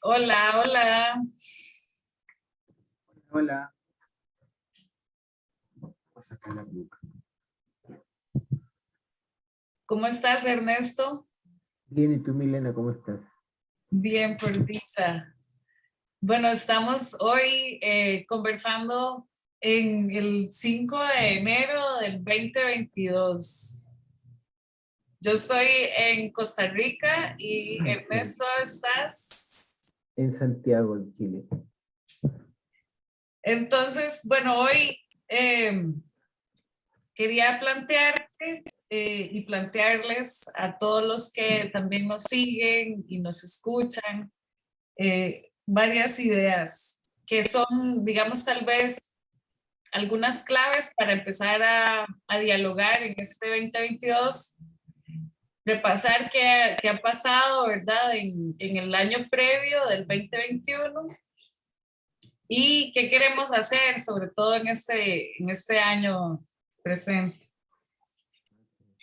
Hola, hola. Hola. Voy a sacar la peluca. ¿Cómo estás, Ernesto? Bien, ¿y tú, Milena, cómo estás? Bien, por dicha. Bueno, estamos hoy conversando en el 5 de enero del 2022. Yo estoy en Costa Rica y Sí, Ernesto, ¿estás? en Santiago, en Chile. Entonces, bueno, hoy quería plantearte y plantearles a todos los que también nos siguen y nos escuchan varias ideas que son, digamos, tal vez algunas claves para empezar a dialogar en este 2022, repasar qué ha pasado, ¿verdad?, en el año previo del 2021 y qué queremos hacer, sobre todo en este año presente.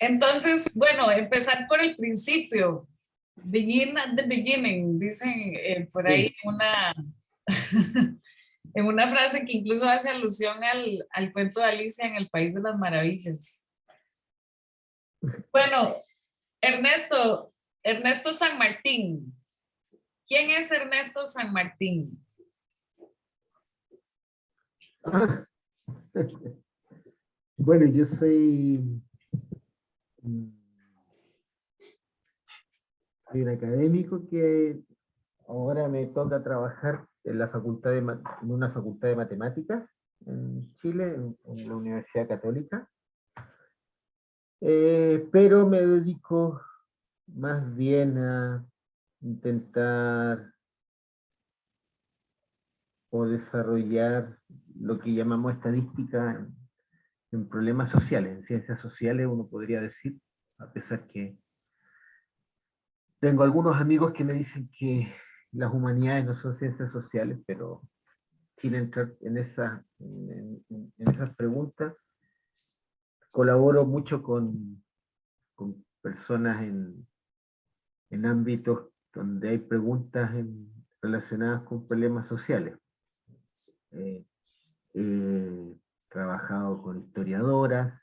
Entonces, bueno, empezar por el principio. Begin at the beginning, dicen por ahí Sí. en una frase que incluso hace alusión al cuento de Alicia en el País de las Maravillas. Bueno, Ernesto, Ernesto San Martín. ¿Quién es Ernesto San Martín? Ah, bueno, yo mm, soy un académico que ahora me toca trabajar en la en una facultad de matemáticas en Chile, en la Universidad Católica. Pero me dedico más bien a intentar o desarrollar lo que llamamos estadística en problemas sociales, en ciencias sociales uno podría decir, a pesar que tengo algunos amigos que me dicen que las humanidades no son ciencias sociales, pero sin entrar en esas preguntas, colaboro mucho con personas en ámbitos donde hay preguntas relacionadas con problemas sociales. Eh, He trabajado con historiadoras,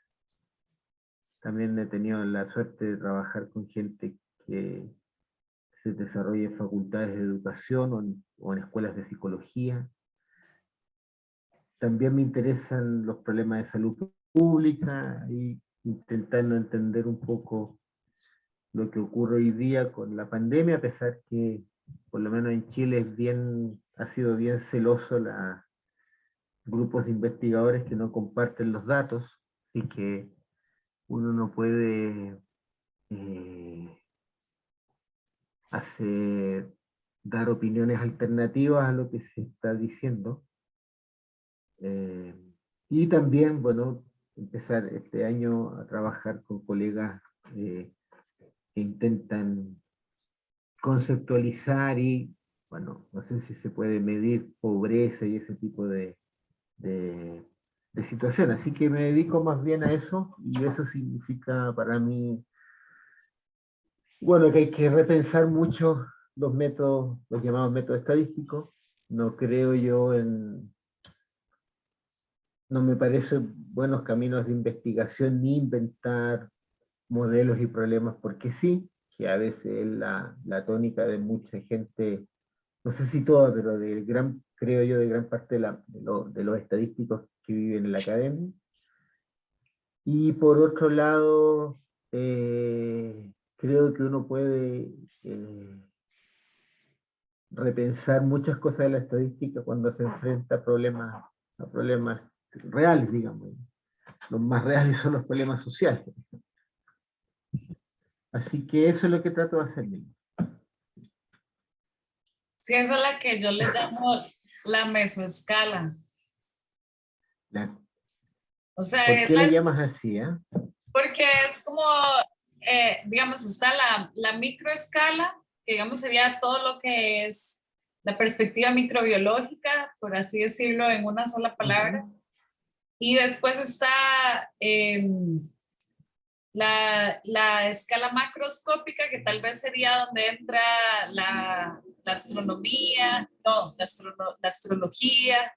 también he tenido la suerte de trabajar con gente que se desarrolla en facultades de educación o en escuelas de psicología. También me interesan los problemas de salud pública y intentando entender un poco lo que ocurre hoy día con la pandemia, a pesar que por lo menos en Chile ha sido bien celoso grupos de investigadores que no comparten los datos y que uno no puede eh, hacer, dar opiniones alternativas a lo que se está diciendo. Eh, y también, bueno, empezar este año a trabajar con colegas eh, que intentan conceptualizar y, bueno, no sé si se puede medir pobreza y ese tipo de, de situación. Así que me dedico más bien a eso y eso significa para mí, bueno, que hay que repensar mucho los métodos, los llamados métodos estadísticos. No creo yo no me parecen buenos caminos de investigación ni inventar modelos y problemas porque sí, que a veces es la tónica de mucha gente, no sé si toda, pero creo yo, de gran parte de los estadísticos que viven en la academia. Y por otro lado, creo que uno puede repensar muchas cosas de la estadística cuando se enfrenta a problemas reales, digamos. Los más reales son los problemas sociales. Así que eso es lo que trato de hacer. Sí, esa es la que yo le llamo la mesoescala. La- O sea, ¿Por qué le llamas así? porque es como, digamos, está la microescala, que digamos sería todo lo que es la perspectiva microbiológica, por así decirlo, en una sola palabra. Ujú. Y después está la escala macroscópica, que tal vez sería donde entra la astronomía, no, la astrología,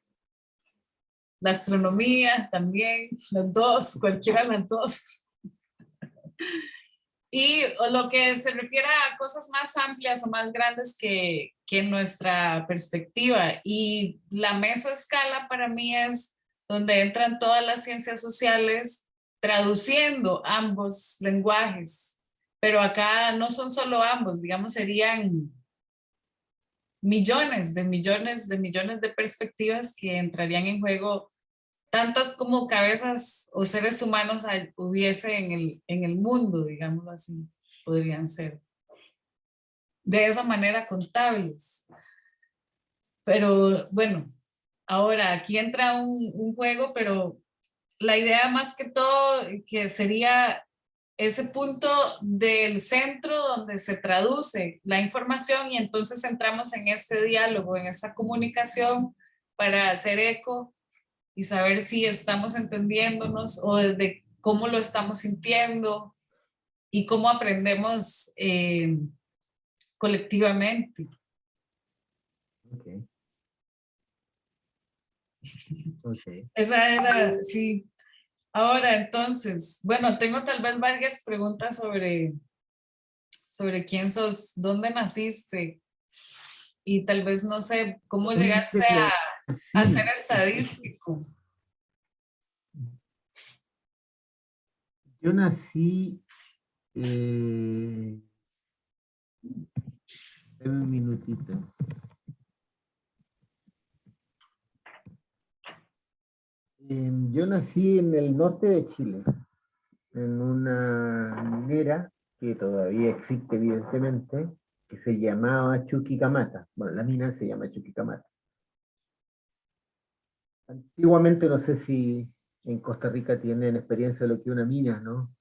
la astronomía también, las dos, cualquiera de las dos. Y lo que se refiere a cosas más amplias o más grandes que nuestra perspectiva. Y la mesoescala para mí es donde entran todas las ciencias sociales traduciendo ambos lenguajes. Pero acá no son solo ambos, digamos, serían millones de perspectivas que entrarían en juego, tantas como cabezas o seres humanos hubiese en el mundo, digamos así, podrían ser. De esa manera contables. Pero bueno, ahora aquí entra un juego, pero la idea más que todo que sería ese punto del centro donde se traduce la información y entonces entramos en este diálogo, en esta comunicación para hacer eco y saber si estamos entendiéndonos o desde cómo lo estamos sintiendo y cómo aprendemos colectivamente. Okay. Okay. Esa era, sí. Ahora, entonces, bueno, tengo tal vez varias preguntas sobre quién sos, dónde naciste y tal vez, no sé, cómo llegaste a ser Sí, estadístico. yo nací, dame un minutito. Yo nací en el norte de Chile, en una minera que todavía existe evidentemente, que se llamaba Chuquicamata. Bueno, la mina se llama Chuquicamata. Antiguamente, no sé si en Costa Rica tienen experiencia de lo que es una mina, ¿no?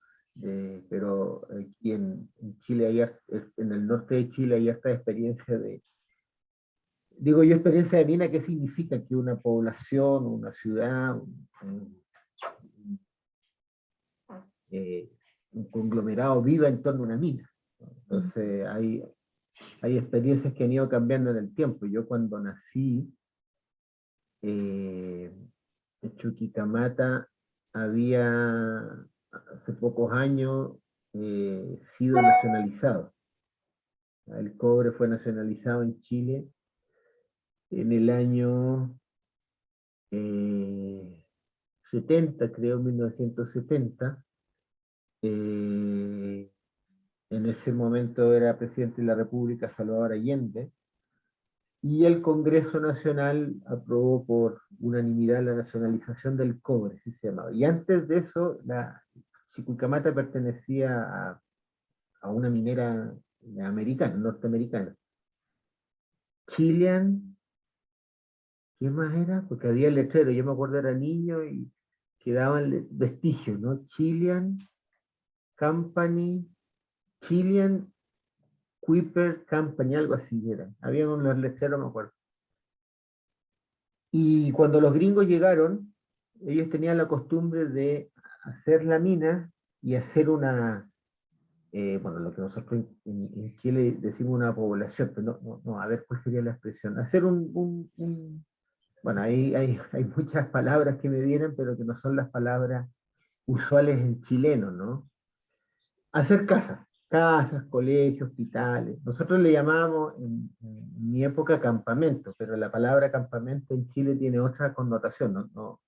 Pero aquí en Chile, en el norte de Chile, hay harta experiencia de, digo yo, experiencia de mina. ¿Qué significa? Que una población, una ciudad, eh, un conglomerado viva en torno a una mina, ¿no? Entonces hay experiencias que han ido cambiando en el tiempo. Yo cuando nací, en Chuquicamata había hace pocos años sido nacionalizado. El cobre fue nacionalizado en Chile en el año 70, creo, 1970. En ese momento era presidente de la República Salvador Allende, y el Congreso Nacional aprobó por unanimidad la nacionalización del cobre, así se llamaba. Y antes de eso, la Chuquicamata pertenecía a una minera americana, norteamericana. Chilean, ¿qué más era? Porque había el letrero, yo me acuerdo era niño y quedaban vestigios, ¿no? Chilean Company, Chilean Kuiper Company, algo así era. Había unos letreros, me acuerdo. Y cuando los gringos llegaron, ellos tenían la costumbre de hacer la mina y hacer una, bueno, lo que nosotros en Chile decimos una población, pero no, a ver cuál sería la expresión. Hacer bueno, ahí hay muchas palabras que me vienen, pero que no son las palabras usuales en chileno, ¿no? Hacer casas, colegios, hospitales. Nosotros le llamábamos en mi época campamento, pero la palabra campamento en Chile tiene otra connotación, ¿no?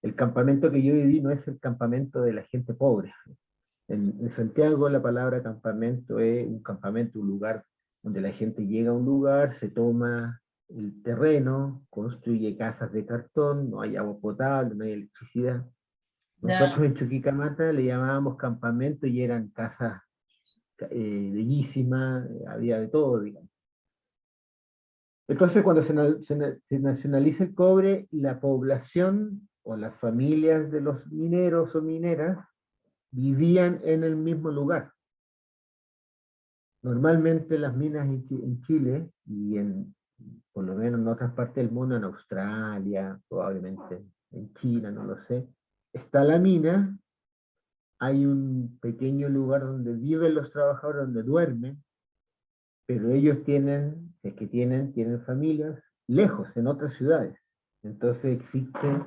El campamento que yo viví no es el campamento de la gente pobre. En Santiago la palabra campamento es un campamento, un lugar donde la gente llega a un lugar, se toma el terreno, construye casas de cartón, no hay agua potable, no hay electricidad. Ya, Nosotros en Chuquicamata le llamábamos campamento y eran casas bellísimas, había de todo, digamos. Entonces, cuando se nacionaliza el cobre, la población o las familias de los mineros o mineras vivían en el mismo lugar. Normalmente las minas en Chile y por lo menos en otras partes del mundo, en Australia, probablemente en China, no lo sé, está la mina hay un pequeño lugar donde viven los trabajadores, donde duermen, pero ellos tienen, es que tienen familias lejos, en otras ciudades. Entonces existe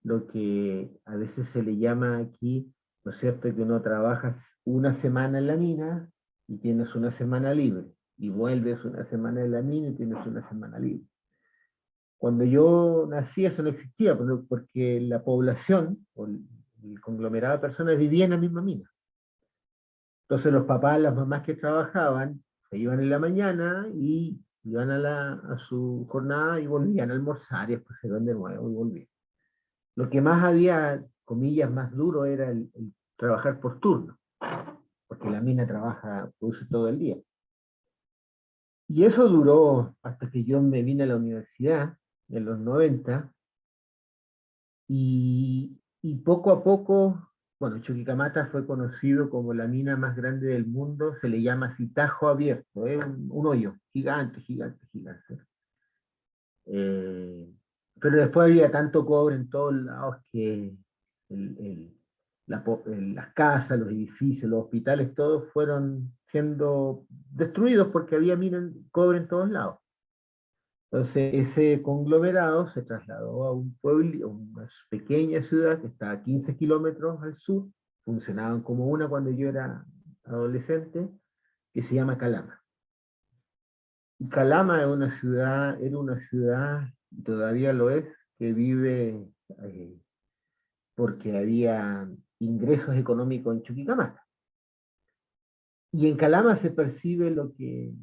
lo que a veces se le llama aquí, ¿no es cierto?, que uno trabaja una semana en la mina y tienes una semana libre, y vuelves una semana en la mina y tienes una semana libre. Cuando yo nací eso no existía, porque la población, o el conglomerado de personas vivía en la misma mina. Entonces los papás, las mamás que trabajaban, se iban en la mañana y iban a su jornada y volvían a almorzar y después se iban de nuevo y volvían. Lo que más había, comillas, más duro era el trabajar por turno, porque la mina trabaja, produce todo el día. Y eso duró hasta que yo me vine a la universidad en los 90 y poco a poco, bueno, Chuquicamata fue conocido como la mina más grande del mundo, se le llama así Tajo Abierto, es un hoyo gigante, gigante, gigante. Eh, pero después había tanto cobre en todos lados que el, el, las casas, los edificios, los hospitales, todos fueron siendo destruidos porque había cobre en todos lados. Entonces ese conglomerado se trasladó a un pueblo, a una pequeña ciudad que está a 15 kilómetros al sur, funcionaban como una cuando yo era adolescente, que se llama Calama. Y Calama es una ciudad, era una ciudad, y todavía lo es, que vive eh, porque había ingresos económicos en Chuquicamata. Y en Calama se percibe lo que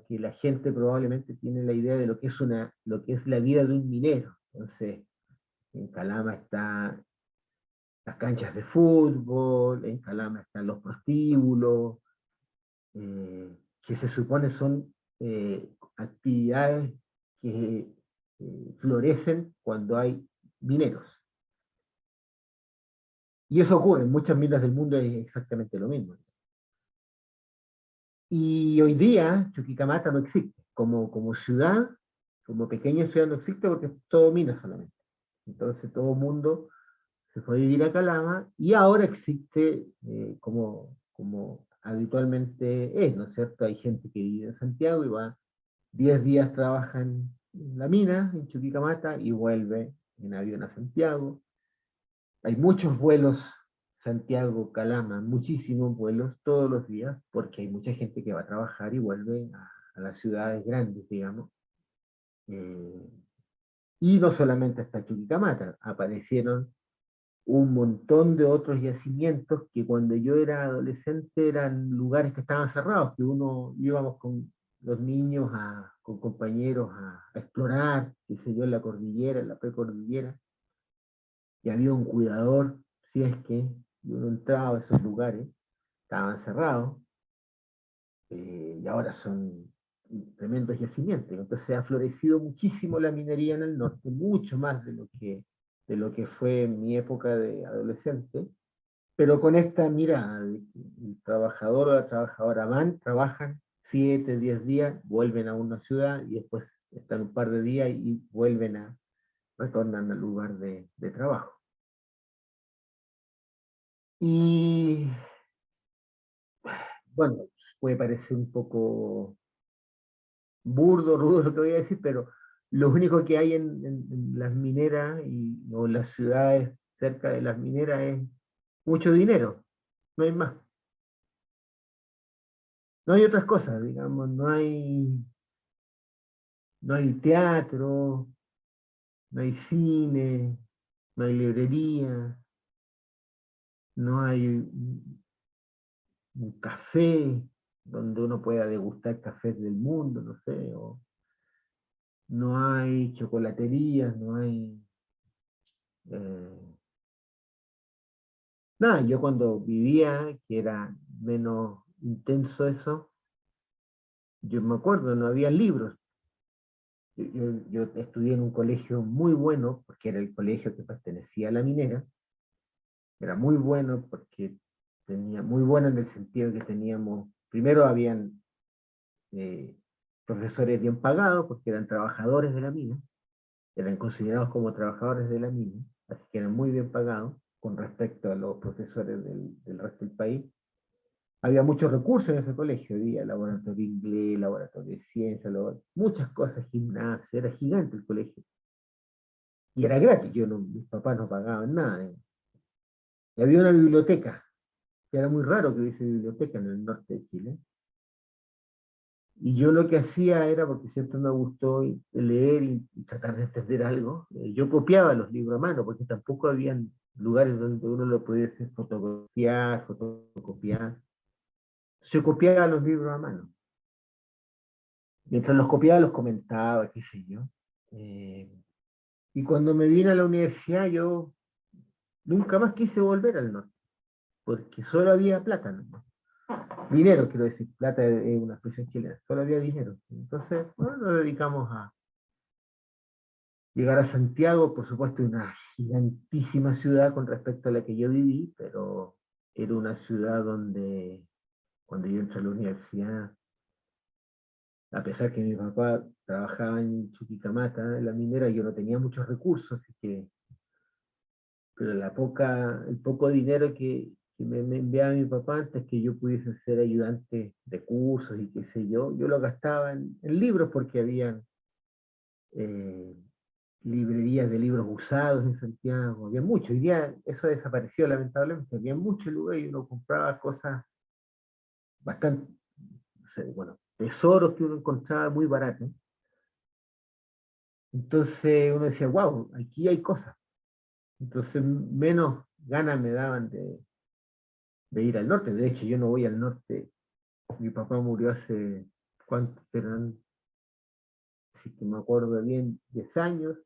la gente probablemente tiene la idea de lo que es la vida de un minero. Entonces, en Calama están las canchas de fútbol, en Calama están los prostíbulos, que se supone son actividades que florecen cuando hay mineros. Y eso ocurre en muchas minas del mundo, es exactamente lo mismo. Y hoy día Chuquicamata no existe. Como ciudad, como pequeña ciudad no existe porque es todo mina solamente. Entonces todo el mundo se fue a vivir a Calama y ahora existe como habitualmente es, ¿no es cierto? Hay gente que vive en Santiago y va 10 días, trabaja en la mina, en Chuquicamata, y vuelve en avión a Santiago. Hay muchos vuelos Santiago-Calama, muchísimos vuelos todos los días, porque hay mucha gente que va a trabajar y vuelve a las ciudades grandes, digamos. Eh, y no solamente hasta Chuquicamata, aparecieron un montón de otros yacimientos que cuando yo era adolescente eran lugares que estaban cerrados, que uno íbamos con los niños, con compañeros a explorar, qué sé yo, en la cordillera, en la precordillera, y había un cuidador, si es que uno entraba a esos lugares, estaban cerrados, y ahora son tremendos yacimientos. Entonces ha florecido muchísimo la minería en el norte, mucho más de lo que fue en mi época de adolescente, pero con esta mirada, el trabajador o la trabajadora van, trabajan 7, 10 días, vuelven a una ciudad y después están un par de días y retornan al lugar de trabajo. Y bueno, puede parecer un poco burdo, rudo lo que voy a decir, pero lo único que hay en las mineras o en las ciudades cerca de las mineras es mucho dinero, no hay más. No hay otras cosas, digamos, no hay teatro, no hay cine, no hay librería, no hay un café donde uno pueda degustar cafés del mundo, no sé, o no hay chocolaterías, no hay eh, nada. Yo cuando vivía, que era menos intenso eso, yo me acuerdo, no había libros. Yo estudié en un colegio muy bueno, porque era el colegio que pertenecía a la minera. Era muy bueno porque muy bueno en el sentido de que teníamos, primero habían eh, profesores bien pagados, porque eran trabajadores de la mina, eran considerados como trabajadores de la mina, así que eran muy bien pagados. con respecto a los profesores del resto del país. Había muchos recursos en ese colegio, había laboratorio de inglés, laboratorio de ciencia, muchas cosas, gimnasia, era gigante el colegio. Y era gratis, mis papás no pagaban nada. Y había una biblioteca, que era muy raro que hubiese biblioteca en el norte de Chile. Y yo lo que hacía era, porque siempre me gustó leer y tratar de entender algo, yo copiaba los libros a mano, porque tampoco habían lugares donde uno lo podía hacer fotocopiar. Yo copiaba los libros a mano. Mientras los copiaba, los comentaba, qué sé yo. Y cuando me vine a la universidad, yo nunca más quise volver al norte, porque solo había plata, ¿no? Dinero, quiero decir, plata es una expresión chilena, solo había dinero. Entonces, bueno, nos dedicamos a llegar a Santiago, por supuesto, una gigantísima ciudad con respecto a la que yo viví, pero era una ciudad donde, cuando yo entré a la universidad, a pesar que mi papá trabajaba en Chuquicamata, en la minera, yo no tenía muchos recursos, así que, pero el poco dinero que me enviaba mi papá antes que yo pudiese ser ayudante de cursos y qué sé yo lo gastaba en libros porque habían eh, librerías de libros usados en Santiago, había mucho, hoy día eso desapareció lamentablemente, había mucho lugar y uno compraba cosas bastante, no sé, bueno, tesoros que uno encontraba muy baratos. Entonces uno decía, wow, aquí hay cosas. Entonces menos ganas me daban de ir al norte. De hecho, yo no voy al norte. Mi papá murió hace, ¿cuántos eran? Si que me acuerdo bien, 10 años.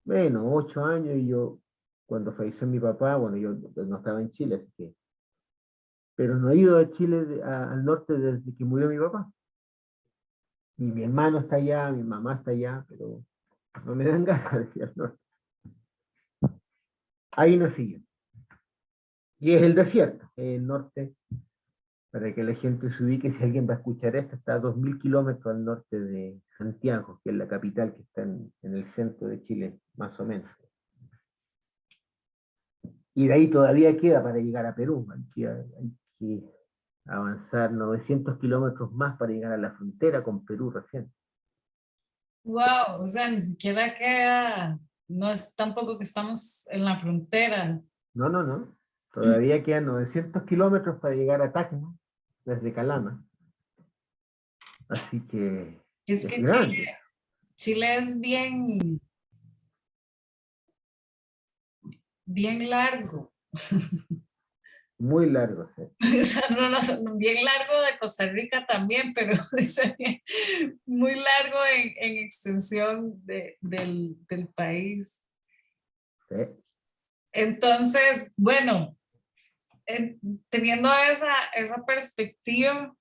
Bueno, 8 años y yo, cuando falleció mi papá, bueno, yo no estaba en Chile, así que, pero no he ido a Chile, al norte desde que murió mi papá. Y mi hermano está allá, mi mamá está allá, pero no me dan ganas de ir al norte. Ahí no sigue. Y es el desierto, el norte, para que la gente se ubique, si alguien va a escuchar esto, está a 2000 kilómetros al norte de Santiago, que es la capital que está en el centro de Chile, más o menos. Y de ahí todavía queda para llegar a Perú, hay que avanzar 900 kilómetros más para llegar a la frontera con Perú recién. Wow, o sea, ni siquiera queda, no es tampoco que estamos en la frontera. No, no, no. Todavía quedan 900 kilómetros para llegar a Tacna, desde Calama. Así que Es es que grande, Chile es bien largo. muy largo. ¿Sí? O sea, bien largo de Costa Rica también, pero dice que muy largo en extensión del país. Sí. Entonces, bueno, teniendo esa perspectiva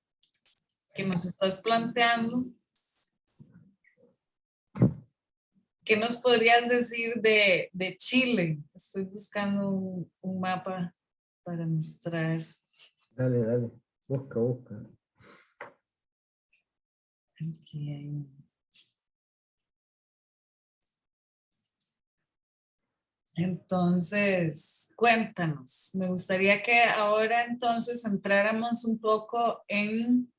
que nos estás planteando, ¿qué nos podrías decir de Chile? Estoy buscando un mapa para mostrar. Dale, dale. Busca, busca. Aquí hay. Entonces, cuéntanos. Me gustaría que ahora entonces entráramos un poco en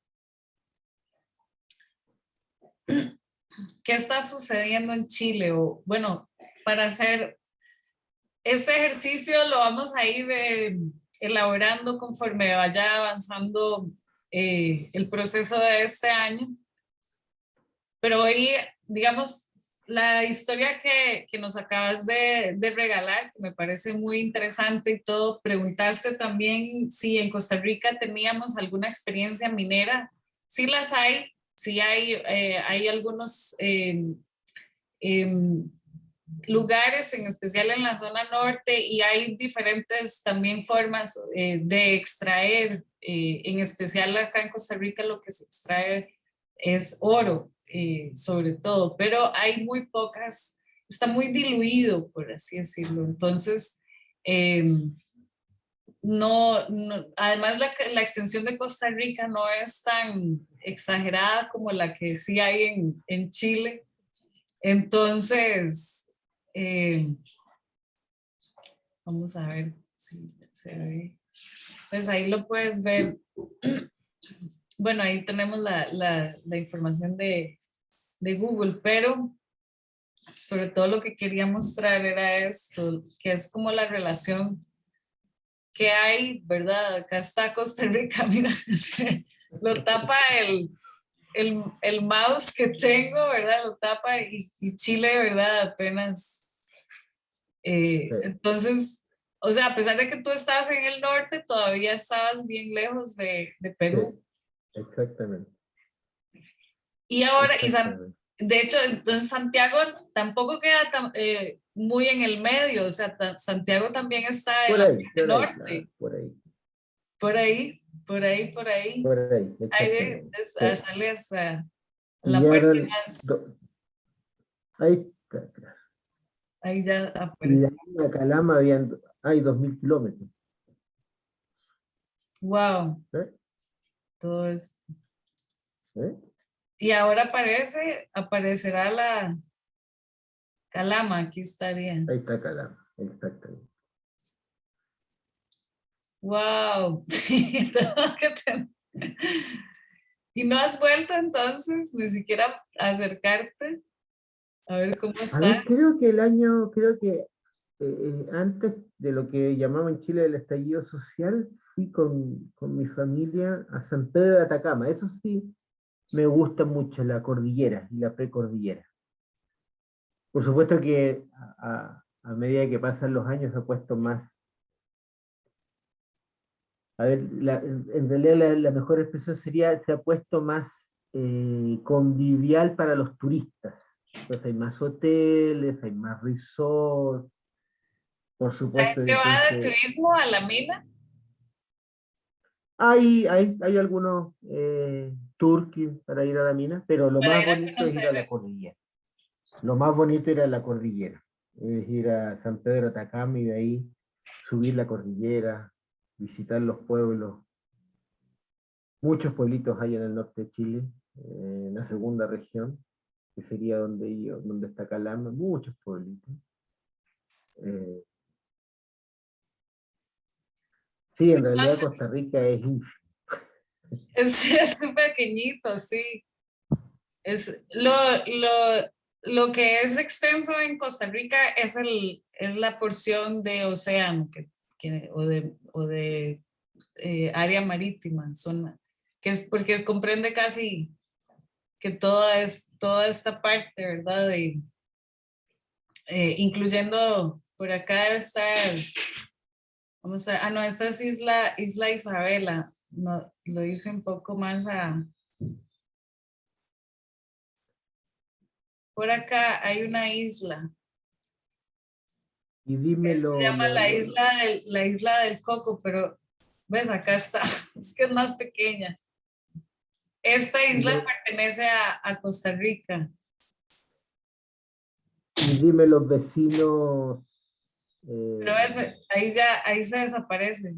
qué está sucediendo en Chile. O, bueno, para hacer este ejercicio lo vamos a ir elaborando conforme vaya avanzando el proceso de este año. Pero hoy, digamos, la historia que nos acabas de regalar, que me parece muy interesante y todo, preguntaste también si en Costa Rica teníamos alguna experiencia minera. Sí las hay, sí hay algunos lugares, en especial en la zona norte, y hay diferentes también formas de extraer, en especial acá en Costa Rica lo que se extrae es oro, sobre todo, pero hay muy pocas, está muy diluido, por así decirlo. Entonces, además la extensión de Costa Rica no es tan exagerada como la que sí hay en Chile. Entonces, Vamos a ver si se ve. Pues ahí lo puedes ver. Bueno, ahí tenemos la información de Google, pero sobre todo lo que quería mostrar era esto, que es como la relación que hay, ¿verdad? Acá está Costa Rica, mira, lo tapa el mouse que tengo, ¿verdad? Lo tapa y Chile, ¿verdad? Apenas. Sí, Entonces, o sea, a pesar de que tú estás en el norte, todavía estabas bien lejos de Perú. sí, exactamente, Y ahora, exactamente. de hecho, entonces Santiago tampoco queda muy en el medio, o sea, Santiago también está en la parte Por ahí, claro, norte, por ahí, por ahí, por ahí, por ahí. por ahí, Ahí exactamente. Sí. sale hasta Y la ya parte eran, más, ahí, claro. ahí ya Y de aparece. ahí a Calama hay 2000 kilómetros. Wow, ¿Eh? todo esto. ¿Eh? Y ahora aparecerá la Calama, aquí estaría. Ahí está Calama, exactamente. Wow. Y no has vuelto entonces, ni siquiera a acercarte a ver cómo A está. ver, creo que antes de lo que llamaban en Chile el estallido social, fui con mi familia a San Pedro de Atacama. Eso sí, me gusta mucho la cordillera y la precordillera. Por supuesto que a medida que pasan los años se ha puesto más. A ver, en realidad la mejor expresión sería, se ha puesto más convivial para los turistas. Entonces hay más hoteles, hay más resorts, por La supuesto, gente va de entonces turismo a la mina hay algunos tours para ir a la mina, pero lo para más ir a bonito es ir conocer. a la cordillera. Lo más bonito era la cordillera, es ir a San Pedro de Atacama y de ahí subir la cordillera, visitar los pueblos. Muchos pueblitos hay en el norte de Chile, en la segunda región, que sería donde está Calama, muchos pueblitos. Eh, sí, en realidad Entonces, Costa Rica es ínfimo. es pequeñito, sí. Es lo que es extenso en Costa Rica es la porción de océano o de área marítima, que es porque comprende casi que toda esta parte, ¿verdad? Incluyendo por acá debe estar, vamos a, no, esta es Isla Isabela, no, lo dice un poco más por acá hay una isla, Y se llama la isla del Coco, pero ves, acá está, es que es más pequeña. Esta y isla lo- pertenece a Costa Rica, y dime los vecinos, pero eh, ahí se desaparece.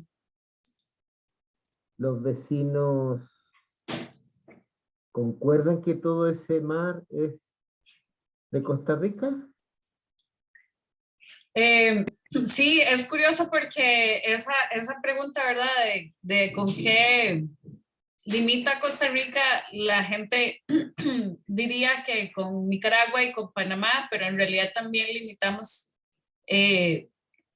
los vecinos concuerdan que todo ese mar es de Costa Rica. Eh, sí, es curioso porque esa pregunta, ¿verdad? De con qué limita Costa Rica, la gente diría que con Nicaragua y con Panamá, pero en realidad también limitamos, eh,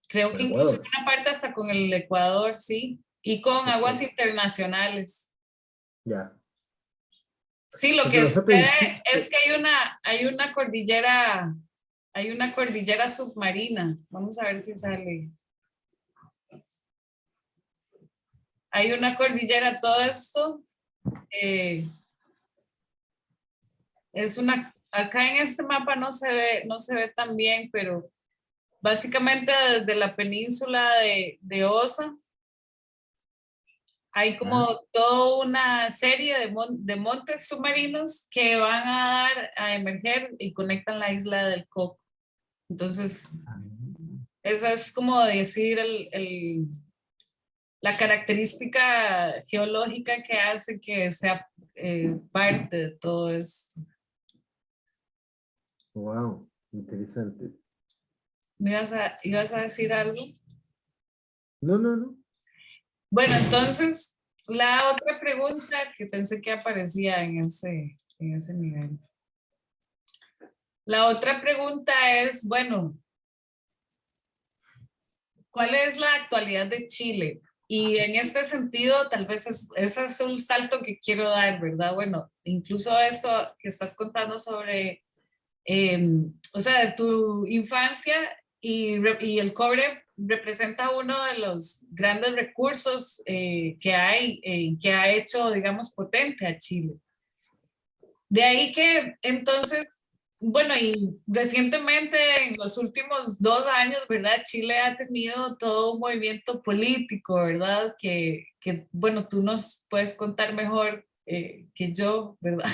creo Con que incluso Ecuador. una parte hasta con el Ecuador, sí, y con aguas Perfecto. internacionales. Ya. Sí, lo Porque que nosotros en sucede Chile, es que hay una cordillera submarina. Vamos a ver si sale. Hay una cordillera, todo esto eh, acá en este mapa no se ve tan bien, pero básicamente desde la península de Osa hay como toda una serie de montes submarinos que van a dar a emerger y conectan la isla del Coco. Entonces, esa es como decir la característica geológica que hace que sea parte de todo esto. wow, interesante. ¿Me ibas a decir algo? No, no, no. Bueno, entonces, la otra pregunta que pensé que aparecía en ese nivel. La otra pregunta es, bueno, ¿cuál es la actualidad de Chile? Y en este sentido, tal vez ese es un salto que quiero dar, ¿verdad? Bueno, incluso esto que estás contando sobre, o sea, de tu infancia y el cobre representa uno de los grandes recursos que hay, que ha hecho, digamos, potente a Chile. De ahí que entonces, bueno, y recientemente en los últimos 2 años, ¿verdad? Chile ha tenido todo un movimiento político, ¿verdad? Bueno, tú nos puedes contar mejor que yo, ¿verdad?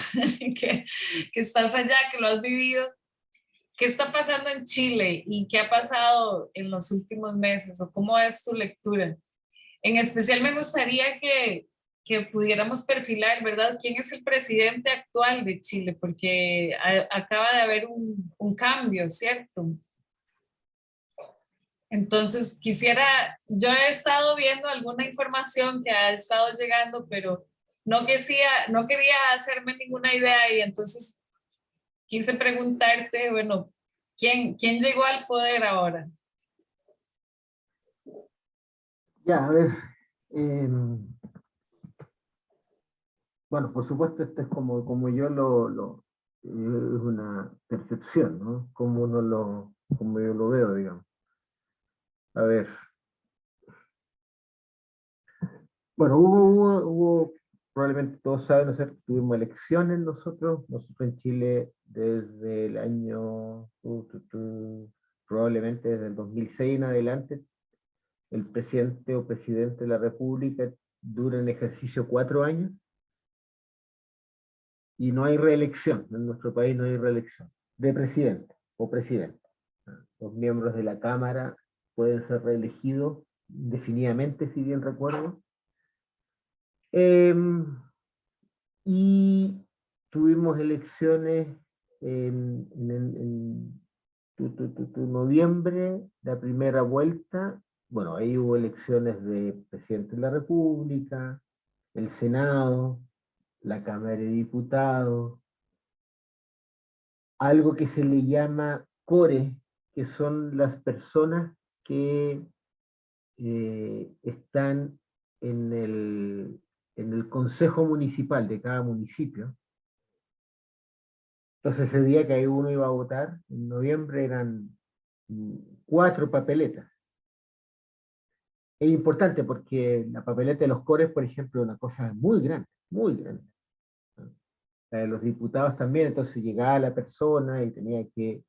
que, que estás allá, que lo has vivido. ¿Qué está pasando en Chile y qué ha pasado en los últimos meses o cómo es tu lectura? En especial me gustaría que pudiéramos perfilar, ¿verdad? ¿Quién es el presidente actual de Chile? Porque acaba de haber un cambio, ¿cierto? Entonces, yo he estado viendo alguna información que ha estado llegando, pero no quería hacerme ninguna idea y entonces quise preguntarte, bueno, ¿quién llegó al poder ahora? Ya, a ver. Bueno, por supuesto, esto es como yo es una percepción, ¿no? Como yo lo veo, digamos. A ver, bueno, probablemente todos saben, ¿no es cierto? Tuvimos elecciones nosotros en Chile desde el año, probablemente desde el 2006 en adelante, el presidente o presidente de la República dura en ejercicio 4 años y no hay reelección. En nuestro país no hay reelección de presidente o presidenta. Los miembros de la Cámara pueden ser reelegidos indefinidamente, si bien recuerdo. Eh, y tuvimos elecciones en noviembre, la primera vuelta. Bueno, ahí hubo elecciones de presidente de la República, el Senado, la Cámara de Diputados, algo que se le llama core, que son las personas que están en el consejo municipal de cada municipio. Entonces ese día que ahí uno iba a votar, en noviembre eran 4 papeletas. Es importante porque la papeleta de los cores, por ejemplo, es una cosa muy grande, muy grande. La de los diputados también, entonces llegaba la persona y tenía que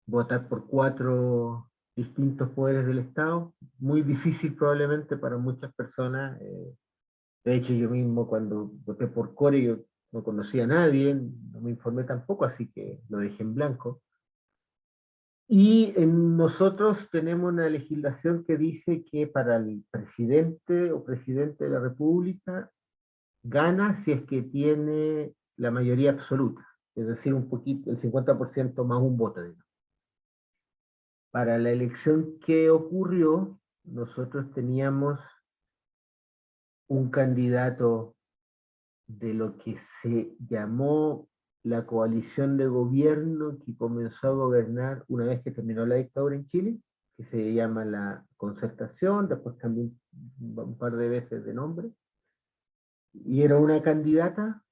votar por 4 distintos poderes del Estado, muy difícil probablemente para muchas personas. De hecho, yo mismo cuando voté por Core, yo no conocía a nadie, no me informé tampoco, así que lo dejé en blanco. Y nosotros tenemos una legislación que dice que para el presidente o presidente de la República gana si es que tiene la mayoría absoluta, es decir, un poquito, el 50% más un voto, digamos. Para la elección que ocurrió, nosotros teníamos un candidato de lo que se llamó la coalición de gobierno que comenzó a gobernar una vez que terminó la dictadura en Chile, que se llama la Concertación, después cambió un par de veces de nombre, y era una candidata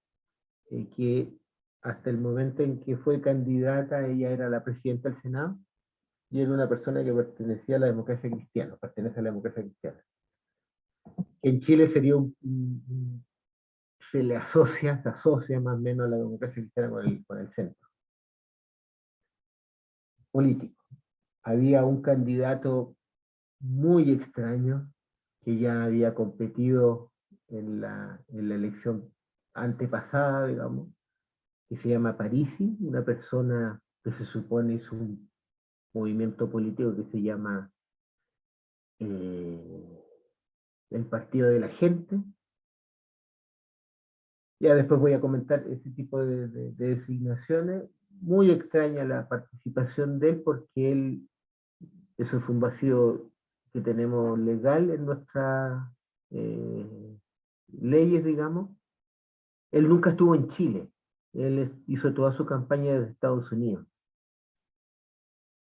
que hasta el momento en que fue candidata, ella era la presidenta del Senado, y era una persona que pertenecía a la democracia cristiana, pertenece a la democracia cristiana. En Chile sería se asocia más o menos a la democracia cristiana con el centro político. Había un candidato muy extraño que ya había competido en la elección antepasada, digamos, que se llama Parisi, una persona que se supone es un movimiento político que se llama eh, el Partido de la Gente. Ya después voy a comentar ese tipo de designaciones. Muy extraña la participación de él porque eso fue un vacío que tenemos legal en nuestras leyes, digamos, él nunca estuvo en Chile. Él hizo toda su campaña desde Estados Unidos.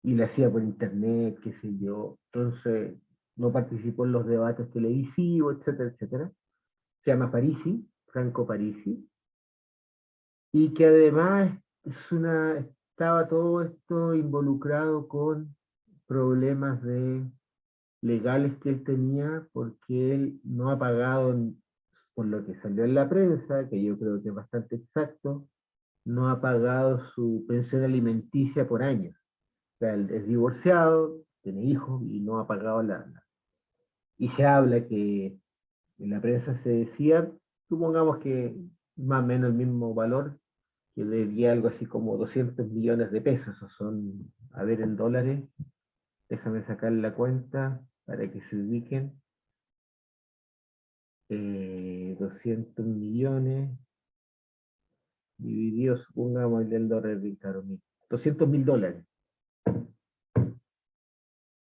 Y la hacía por internet, qué sé yo. Entonces, no participó en los debates televisivos, etcétera, etcétera. Se llama Parisi, Franco Parisi. Y que además estaba todo esto involucrado con problemas legales que él tenía, porque él no ha pagado, por lo que salió en la prensa, que yo creo que es bastante exacto, no ha pagado su pensión alimenticia por años. O sea, él es divorciado, tiene hijos y no ha pagado y se habla que en la prensa se decía, supongamos que más o menos el mismo valor, que debía algo así como 200 millones de pesos, o son, a ver, en dólares, déjame sacar la cuenta para que se ubiquen. 200 millones dividido, supongamos, el del dólar, claro, 200.000 dólares.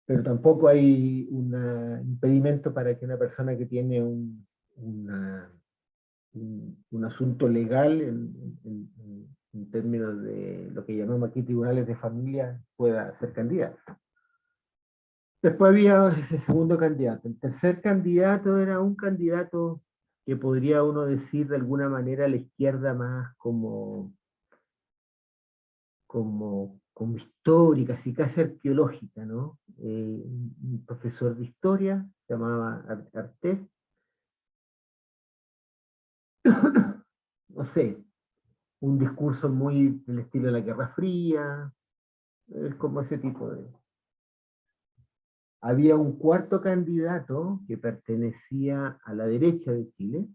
Pero tampoco hay un impedimento para que una persona que tiene un asunto legal en términos de lo que llamamos aquí tribunales de familia pueda ser candidato. Después había ese segundo candidato. El tercer candidato era un candidato que podría uno decir de alguna manera a la izquierda más como histórica, así casi arqueológica, ¿no? Un profesor de historia, se llamaba Artés, no sé, un discurso muy del estilo de la Guerra Fría, es como ese tipo de... Había un cuarto candidato que pertenecía a la derecha de Chile,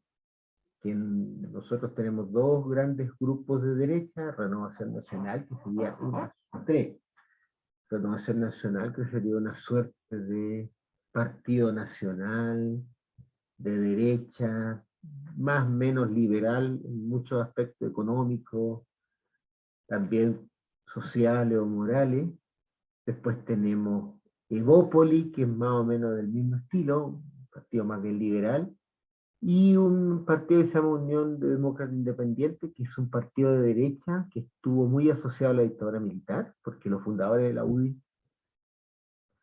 que nosotros tenemos dos grandes grupos de derecha, Renovación Nacional, que sería tres. Renovación Nacional, que sería una suerte de partido nacional, de derecha, más o menos liberal en muchos aspectos económicos, también sociales o morales. Después tenemos Evópoli, que es más o menos del mismo estilo, un partido más bien liberal, y un partido que se llama Unión de Demócratas Independientes, que es un partido de derecha que estuvo muy asociado a la dictadura militar, porque los fundadores de la UDI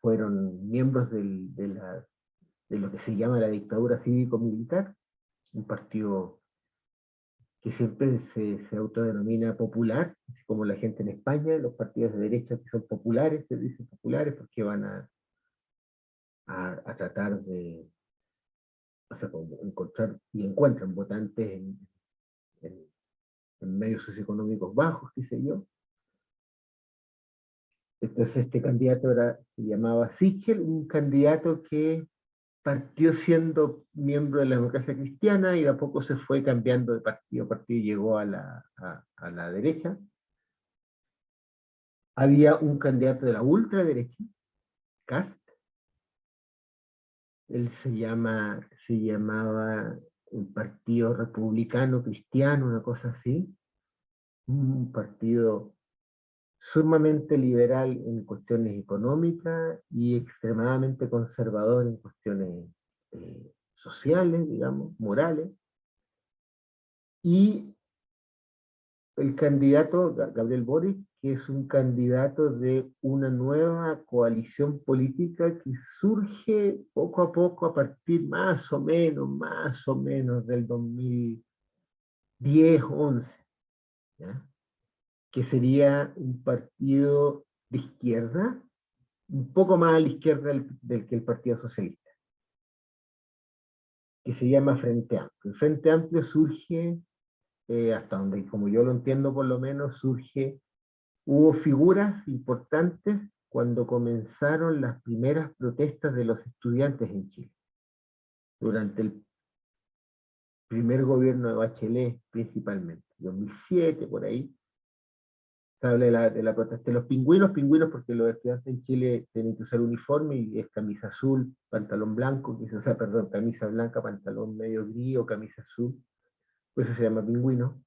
fueron miembros de lo que se llama la dictadura cívico-militar, un partido que siempre se autodenomina popular, así como la gente en España, los partidos de derecha que son populares, se dicen populares porque van a tratar de, o sea, como encontrar y encuentran votantes en, en medios socioeconómicos bajos, qué sé yo. Entonces este candidato se llamaba Sichel, un candidato que partió siendo miembro de la democracia cristiana y de a poco se fue cambiando de partido a partido y llegó a la derecha. Había un candidato de la ultraderecha, Kast. Él se llamaba el Partido Republicano Cristiano, una cosa así. Un partido sumamente liberal en cuestiones económicas y extremadamente conservador en cuestiones sociales, digamos, morales. Y el candidato, Gabriel Boric, que es un candidato de una nueva coalición política que surge poco a poco a partir más o menos del 2010-11, ¿ya? Que sería un partido de izquierda, un poco más a la izquierda del que el Partido Socialista, que se llama Frente Amplio. El Frente Amplio surge, hasta donde, como yo lo entiendo por lo menos, hubo figuras importantes cuando comenzaron las primeras protestas de los estudiantes en Chile. Durante el primer gobierno de Bachelet, principalmente, 2007, por ahí, se habla de la protesta de los pingüinos porque los estudiantes en Chile tienen que usar uniforme y es camisa azul, pantalón blanco, o sea, perdón, camisa blanca, pantalón medio gris o camisa azul, pues eso se llama pingüino.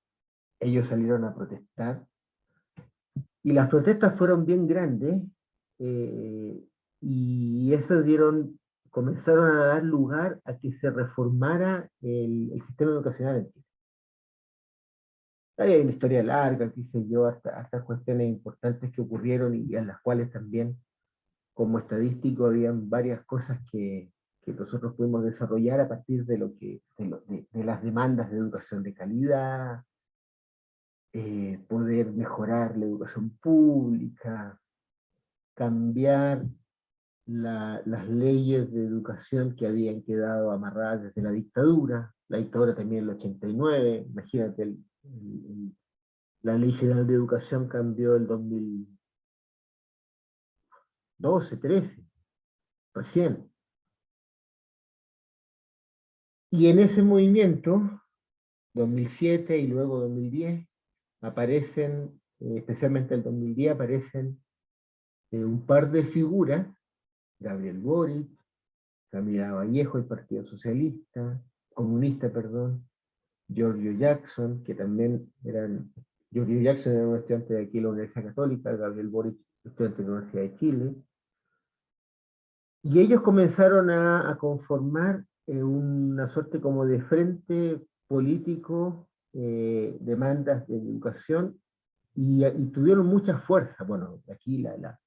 Ellos salieron a protestar y las protestas fueron bien grandes, y eso dieron comenzaron a dar lugar a que se reformara el sistema educacional en Chile. Hay una historia larga, qué sé yo, hasta cuestiones importantes que ocurrieron y en las cuales también, como estadístico, habían varias cosas que nosotros pudimos desarrollar a partir de, de las demandas de educación de calidad, poder mejorar la educación pública, cambiar las leyes de educación que habían quedado amarradas desde la dictadura también en el 89, imagínate, la Ley General de Educación cambió el 2012, 13, recién. Y en ese movimiento, 2007 y luego 2010, aparecen, especialmente el 2010, aparecen un par de figuras, Gabriel Boric, Camila Vallejo, el Partido Socialista, Comunista, perdón, Giorgio Jackson, que también eran, Giorgio Jackson era un estudiante de aquí de la Universidad Católica, Gabriel Boric, estudiante de la Universidad de Chile, y ellos comenzaron a conformar una suerte como de frente político, demandas de educación, y tuvieron mucha fuerza. Bueno, aquí la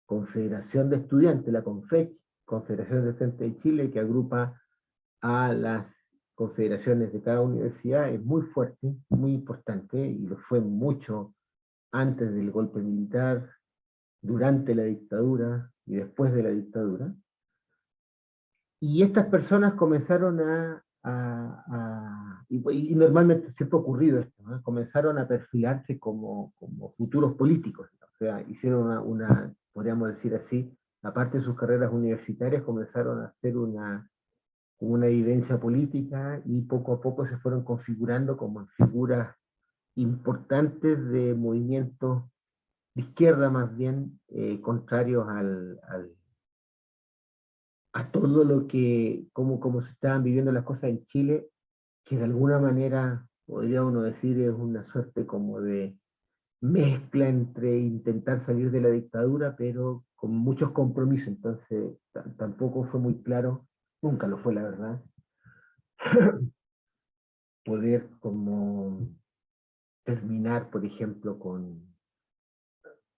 Confederación de Estudiantes, la CONFEC, Confederación de Estudiantes de Chile, que agrupa a las confederaciones de cada universidad, es muy fuerte, muy importante, y lo fue mucho antes del golpe militar, durante la dictadura y después de la dictadura. Y estas personas comenzaron y normalmente siempre ha ocurrido esto, ¿no? Comenzaron a perfilarse como futuros políticos, ¿no? O sea, hicieron podríamos decir así, aparte de sus carreras universitarias, comenzaron a hacer una evidencia política y poco a poco se fueron configurando como figuras importantes de movimientos de izquierda más bien, contrarios a todo lo que, como se estaban viviendo las cosas en Chile, que de alguna manera, podría uno decir, es una suerte como de mezcla entre intentar salir de la dictadura, pero con muchos compromisos, entonces tampoco fue muy claro, nunca lo fue la verdad, poder como terminar, por ejemplo,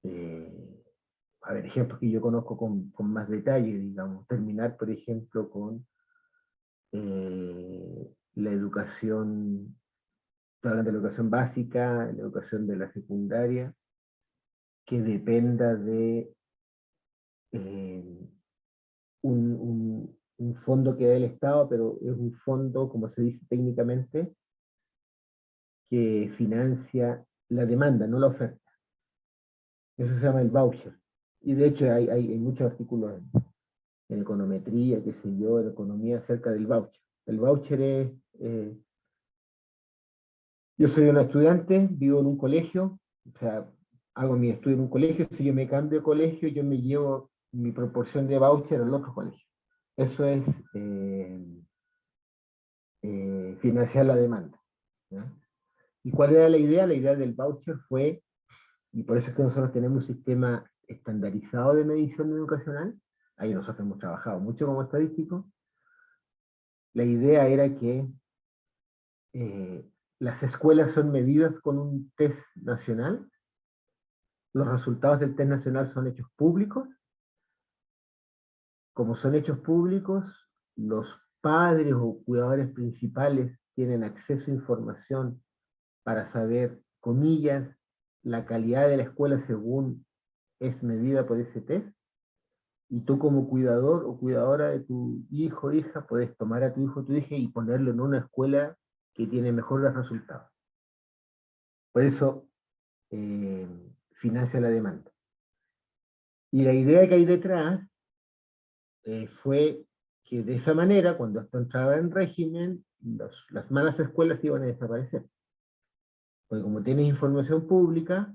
eh, a ver, ejemplos que yo conozco con más detalle, digamos, terminar, por ejemplo, con la educación, estoy hablando de la educación básica, la educación de la secundaria, que dependa de eh, un fondo que da el Estado, pero es un fondo, como se dice técnicamente, que financia la demanda, no la oferta. Eso se llama el voucher. Y de hecho hay muchos artículos en econometría, qué sé yo, en economía acerca del voucher. El voucher es, yo soy un estudiante, vivo en un colegio, o sea, hago mi estudio en un colegio, si yo me cambio de colegio, yo me llevo mi proporción de voucher al otro colegio. Eso es financiar la demanda, ¿ya? ¿Y cuál era la idea? La idea del voucher fue, y por eso es que nosotros tenemos un sistema estandarizado de medición educacional, ahí nosotros hemos trabajado mucho como estadísticos, la idea era que eh, las escuelas son medidas con un test nacional, los resultados del test nacional son hechos públicos, como son hechos públicos, los padres o cuidadores principales tienen acceso a información para saber, comillas, la calidad de la escuela según es medida por ese test, y tú como cuidador o cuidadora de tu hijo o hija puedes tomar a tu hijo o tu hija y ponerlo en una escuela que tiene mejores resultados. Por eso eh, financia la demanda. Y la idea que hay detrás fue que de esa manera, cuando esto entraba en régimen, las malas escuelas iban a desaparecer. Porque como tienes información pública,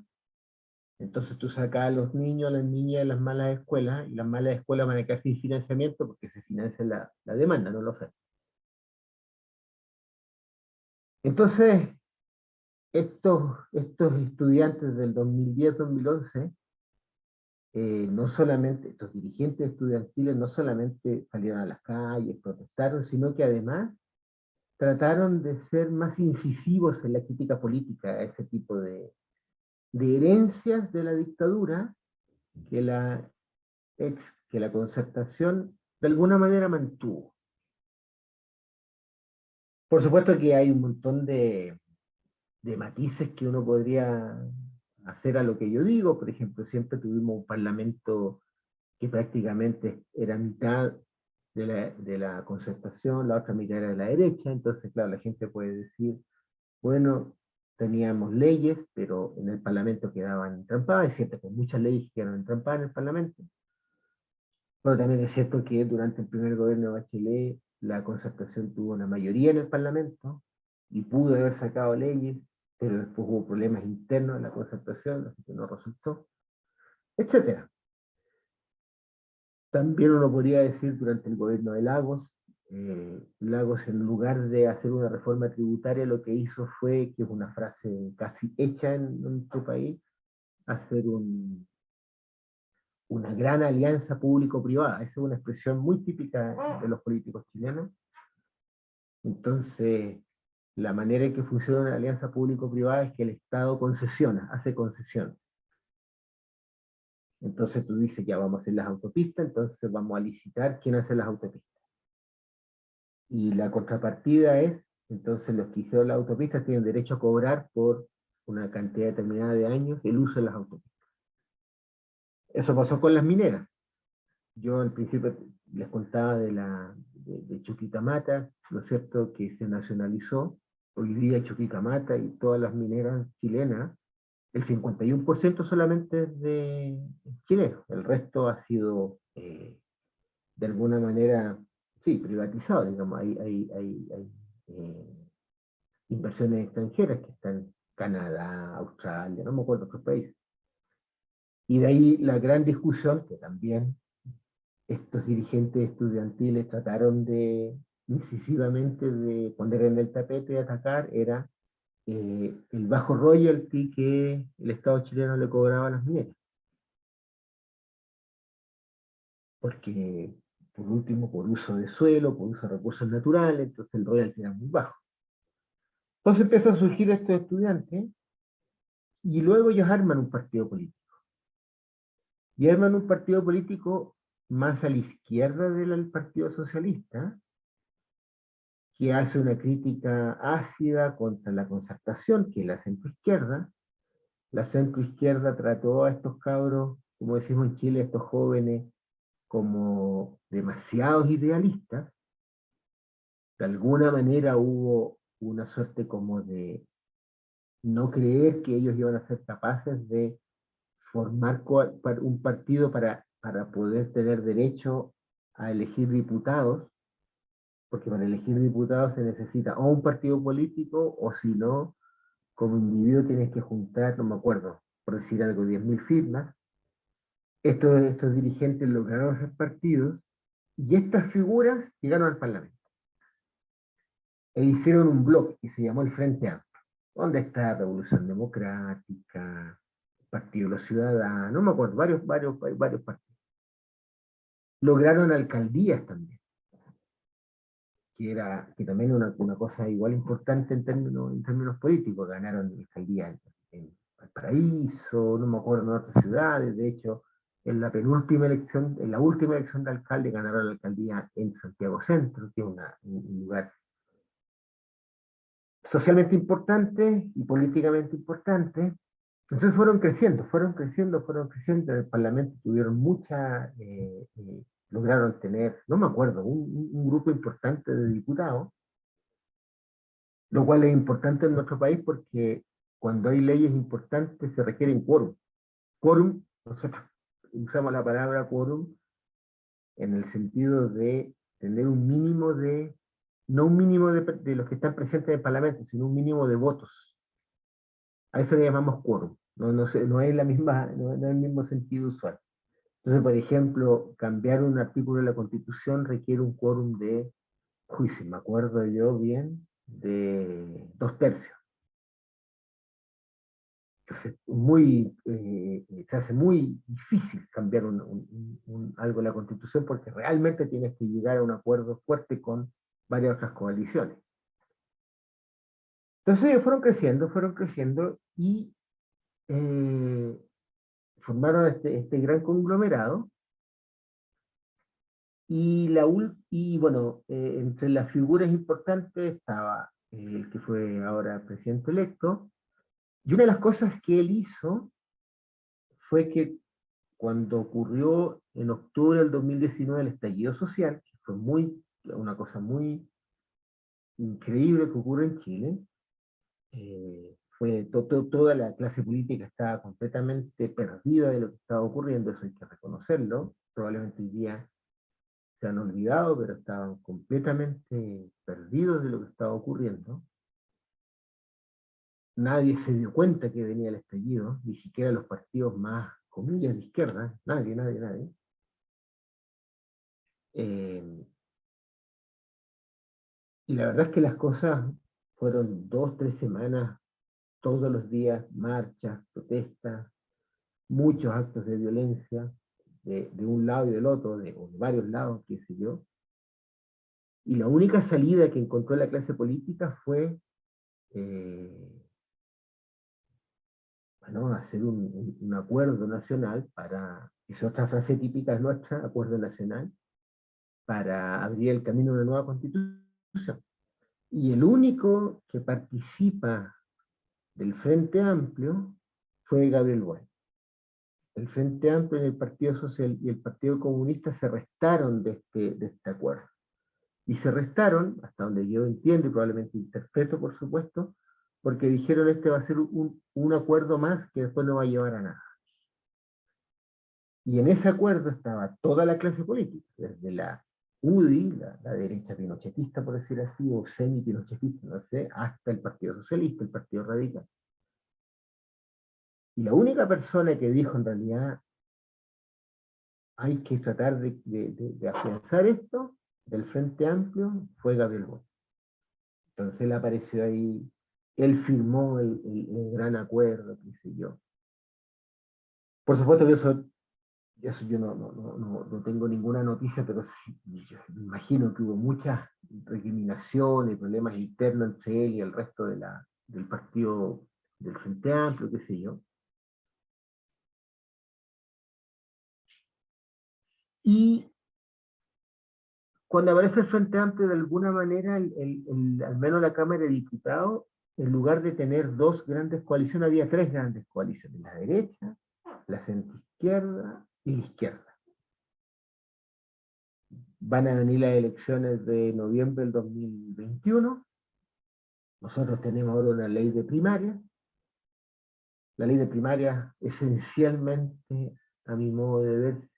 entonces tú sacas a los niños, a las niñas de las malas escuelas, y las malas escuelas van a quedar sin financiamiento porque se financia la demanda, no la oferta. Entonces, estos estudiantes del 2010-2011 no solamente, estos dirigentes estudiantiles no solamente salieron a las calles, protestaron, sino que además trataron de ser más incisivos en la crítica política a ese tipo de herencias de la dictadura que la, que la Concertación de alguna manera mantuvo. Por supuesto que hay un montón de matices que uno podría hacer a lo que yo digo. Por ejemplo, siempre tuvimos un parlamento que prácticamente era mitad de la Concertación, la otra mitad era de la derecha. Entonces, claro, la gente puede decir, bueno, teníamos leyes, pero en el Parlamento quedaban entrampadas. Es cierto que hay muchas leyes que quedaron entrampadas en el Parlamento, pero también es cierto que durante el primer gobierno de Bachelet la Concertación tuvo una mayoría en el Parlamento y pudo haber sacado leyes, pero después hubo problemas internos en la Concertación, así que no resultó, etcétera. También uno podría decir durante el gobierno de Lagos, Lagos en lugar de hacer una reforma tributaria lo que hizo fue, que es una frase casi hecha en nuestro país, hacer una gran alianza público-privada. Esa es una expresión muy típica de los políticos chilenos. Entonces, la manera en que funciona una alianza público-privada es que el Estado concesiona, hace concesión. Entonces tú dices, ya vamos a hacer las autopistas, entonces vamos a licitar quién hace las autopistas. Y la contrapartida es, entonces los que hicieron las autopistas tienen derecho a cobrar por una cantidad determinada de años el uso de las autopistas. Eso pasó con las mineras. Yo al principio les contaba de Chuquicamata, ¿no es cierto?, que se nacionalizó. Hoy día Chuquicamata y todas las mineras chilenas, el 51% solamente es de chilenos, el resto ha sido de alguna manera, sí, privatizado, digamos, hay inversiones extranjeras que están en Canadá, Australia, no me acuerdo otros países. Y de ahí la gran discusión, que también estos dirigentes estudiantiles trataron de incisivamente de poner en el tapete y atacar, era el bajo royalty que el Estado chileno le cobraba a las mineras. Porque, por último, por uso de suelo, por uso de recursos naturales, entonces el royalty era muy bajo. Entonces empiezan a surgir estos estudiantes y luego ellos arman un partido político. Y arman un partido político más a la izquierda del Partido Socialista, que hace una crítica ácida contra la Concertación, que es la centroizquierda. La centroizquierda trató a estos cabros, como decimos en Chile, estos jóvenes, como demasiados idealistas. De alguna manera hubo una suerte como de no creer que ellos iban a ser capaces de formar un partido para poder tener derecho a elegir diputados, porque para elegir diputados se necesita o un partido político, o si no, como individuo tienes que juntar, no me acuerdo, por decir algo, 10.000 firmas. Estos dirigentes lograron hacer partidos, y estas figuras llegaron al Parlamento. E hicieron un bloque que se llamó el Frente Amplio, donde está Revolución Democrática, Partido de los Ciudadanos, no me acuerdo, varios partidos. Lograron alcaldías también, que también era una cosa igual importante en términos políticos. Ganaron alcaldías en Valparaíso, no me acuerdo, en otras ciudades. De hecho, en la última elección de alcalde ganaron la alcaldía en Santiago Centro, que es un lugar socialmente importante y políticamente importante. Entonces fueron creciendo. En el Parlamento tuvieron lograron tener, no me acuerdo, un grupo importante de diputados, lo cual es importante en nuestro país porque cuando hay leyes importantes se requieren quórum. Quórum, nosotros usamos la palabra quórum en el sentido de tener un mínimo no un mínimo de los que están presentes en el Parlamento, sino un mínimo de votos. A eso le llamamos quórum. No es el mismo sentido usual. Entonces, por ejemplo, cambiar un artículo de la Constitución requiere un quórum de, si me acuerdo yo bien, de 2/3. Entonces, muy, se hace muy difícil cambiar algo en la Constitución porque realmente tienes que llegar a un acuerdo fuerte con varias otras coaliciones. Entonces ellos fueron creciendo y formaron este gran conglomerado. Y bueno, entre las figuras importantes estaba el que fue ahora presidente electo, y una de las cosas que él hizo fue que cuando ocurrió en octubre del 2019 el estallido social, que fue una cosa muy increíble que ocurre en Chile, toda la clase política estaba completamente perdida de lo que estaba ocurriendo, eso hay que reconocerlo, probablemente hoy día se han olvidado, pero estaban completamente perdidos de lo que estaba ocurriendo. Nadie se dio cuenta que venía el estallido, ni siquiera los partidos más, comillas, de izquierda, nadie. Eh, y la verdad es que las cosas fueron 2, 3 semanas, todos los días, marchas, protestas, muchos actos de violencia, de un lado y del otro, o de varios lados, qué sé yo. Y la única salida que encontró la clase política fue bueno, hacer un acuerdo nacional es otra frase típica nuestra, acuerdo nacional, para abrir el camino a una nueva constitución. Y el único que participa del Frente Amplio fue Gabriel Boric. El Frente Amplio y el Partido Social y el Partido Comunista se restaron de este acuerdo. Y se restaron, hasta donde yo entiendo y probablemente interpreto, por supuesto, porque dijeron este va a ser un acuerdo más que después no va a llevar a nada. Y en ese acuerdo estaba toda la clase política, desde la UDI, la derecha pinochetista, por decir así, o semi-pinochetista, no sé, hasta el Partido Socialista, el Partido Radical. Y la única persona que dijo en realidad hay que tratar de afianzar esto del Frente Amplio fue Gabriel Boric. Entonces él apareció ahí, él firmó el gran acuerdo, qué sé yo. Por supuesto que eso yo no tengo ninguna noticia, pero sí, yo me imagino que hubo muchas recriminaciones, problemas internos entre él y el resto del partido del Frente Amplio, qué sé yo. Y cuando aparece el Frente Amplio, de alguna manera, al menos la Cámara de Diputados, en lugar de tener dos grandes coaliciones, había tres grandes coaliciones, la derecha, la centroizquierda y la izquierda. Van a venir las elecciones de noviembre del 2021. Nosotros tenemos ahora una ley de primaria. La ley de primaria, esencialmente, a mi modo de ver,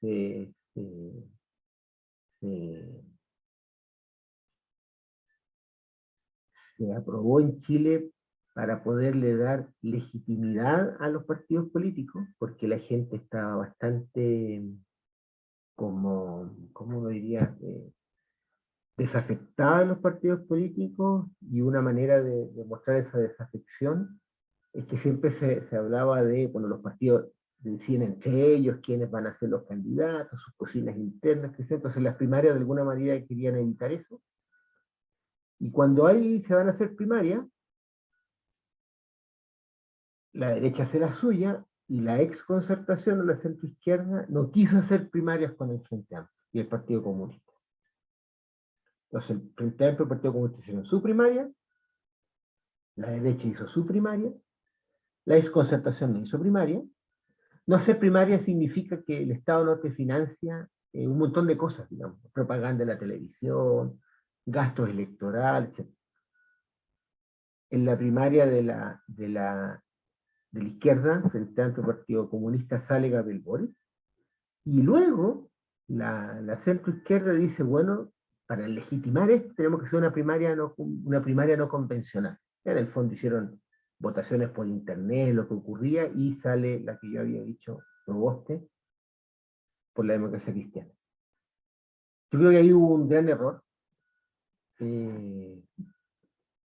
se aprobó en Chile para poderle dar legitimidad a los partidos políticos, porque la gente estaba bastante, ¿cómo lo diría? Desafectada de los partidos políticos, y una manera de mostrar esa desafección es que siempre se hablaba de, bueno, los partidos decían entre ellos quiénes van a ser los candidatos, sus cocinas internas, etc. Entonces las primarias de alguna manera querían evitar eso. Y cuando ahí se van a hacer primarias, la derecha hace la suya y la ex concertación o la centroizquierda no quiso hacer primarias con el Frente Amplio y el Partido Comunista. Entonces el Frente Amplio y el Partido Comunista hicieron su primaria, la derecha hizo su primaria, la ex concertación no hizo primaria. No hacer primaria significa que el Estado no te financia un montón de cosas, digamos, propaganda en la televisión, gastos electorales, etc. En la primaria de la izquierda, frente al Partido Comunista, sale Gabriel Boric, y luego la centroizquierda dice, bueno, para legitimar esto tenemos que hacer una primaria no convencional. En el fondo hicieron votaciones por internet, lo que ocurría, y sale la que yo había dicho, Proboste, por la democracia cristiana. Yo creo que ahí hubo un gran error,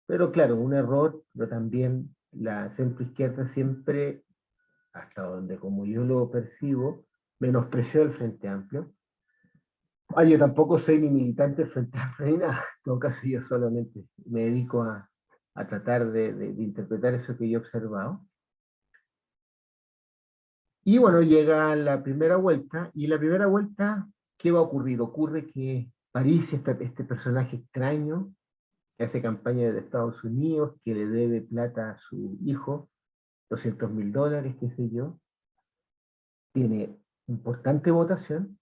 pero claro, un error, pero también la centroizquierda siempre hasta donde como yo lo percibo, menospreció el Frente Amplio. Yo tampoco soy ni militante del Frente Amplio ni nada, en todo caso yo solamente me dedico a tratar de interpretar eso que yo he observado. Y bueno, llega la primera vuelta, y la primera vuelta, ¿qué va a ocurrir? Ocurre que París, este personaje extraño, que hace campaña desde Estados Unidos, que le debe plata a su hijo, $200.000, qué sé yo, tiene importante votación,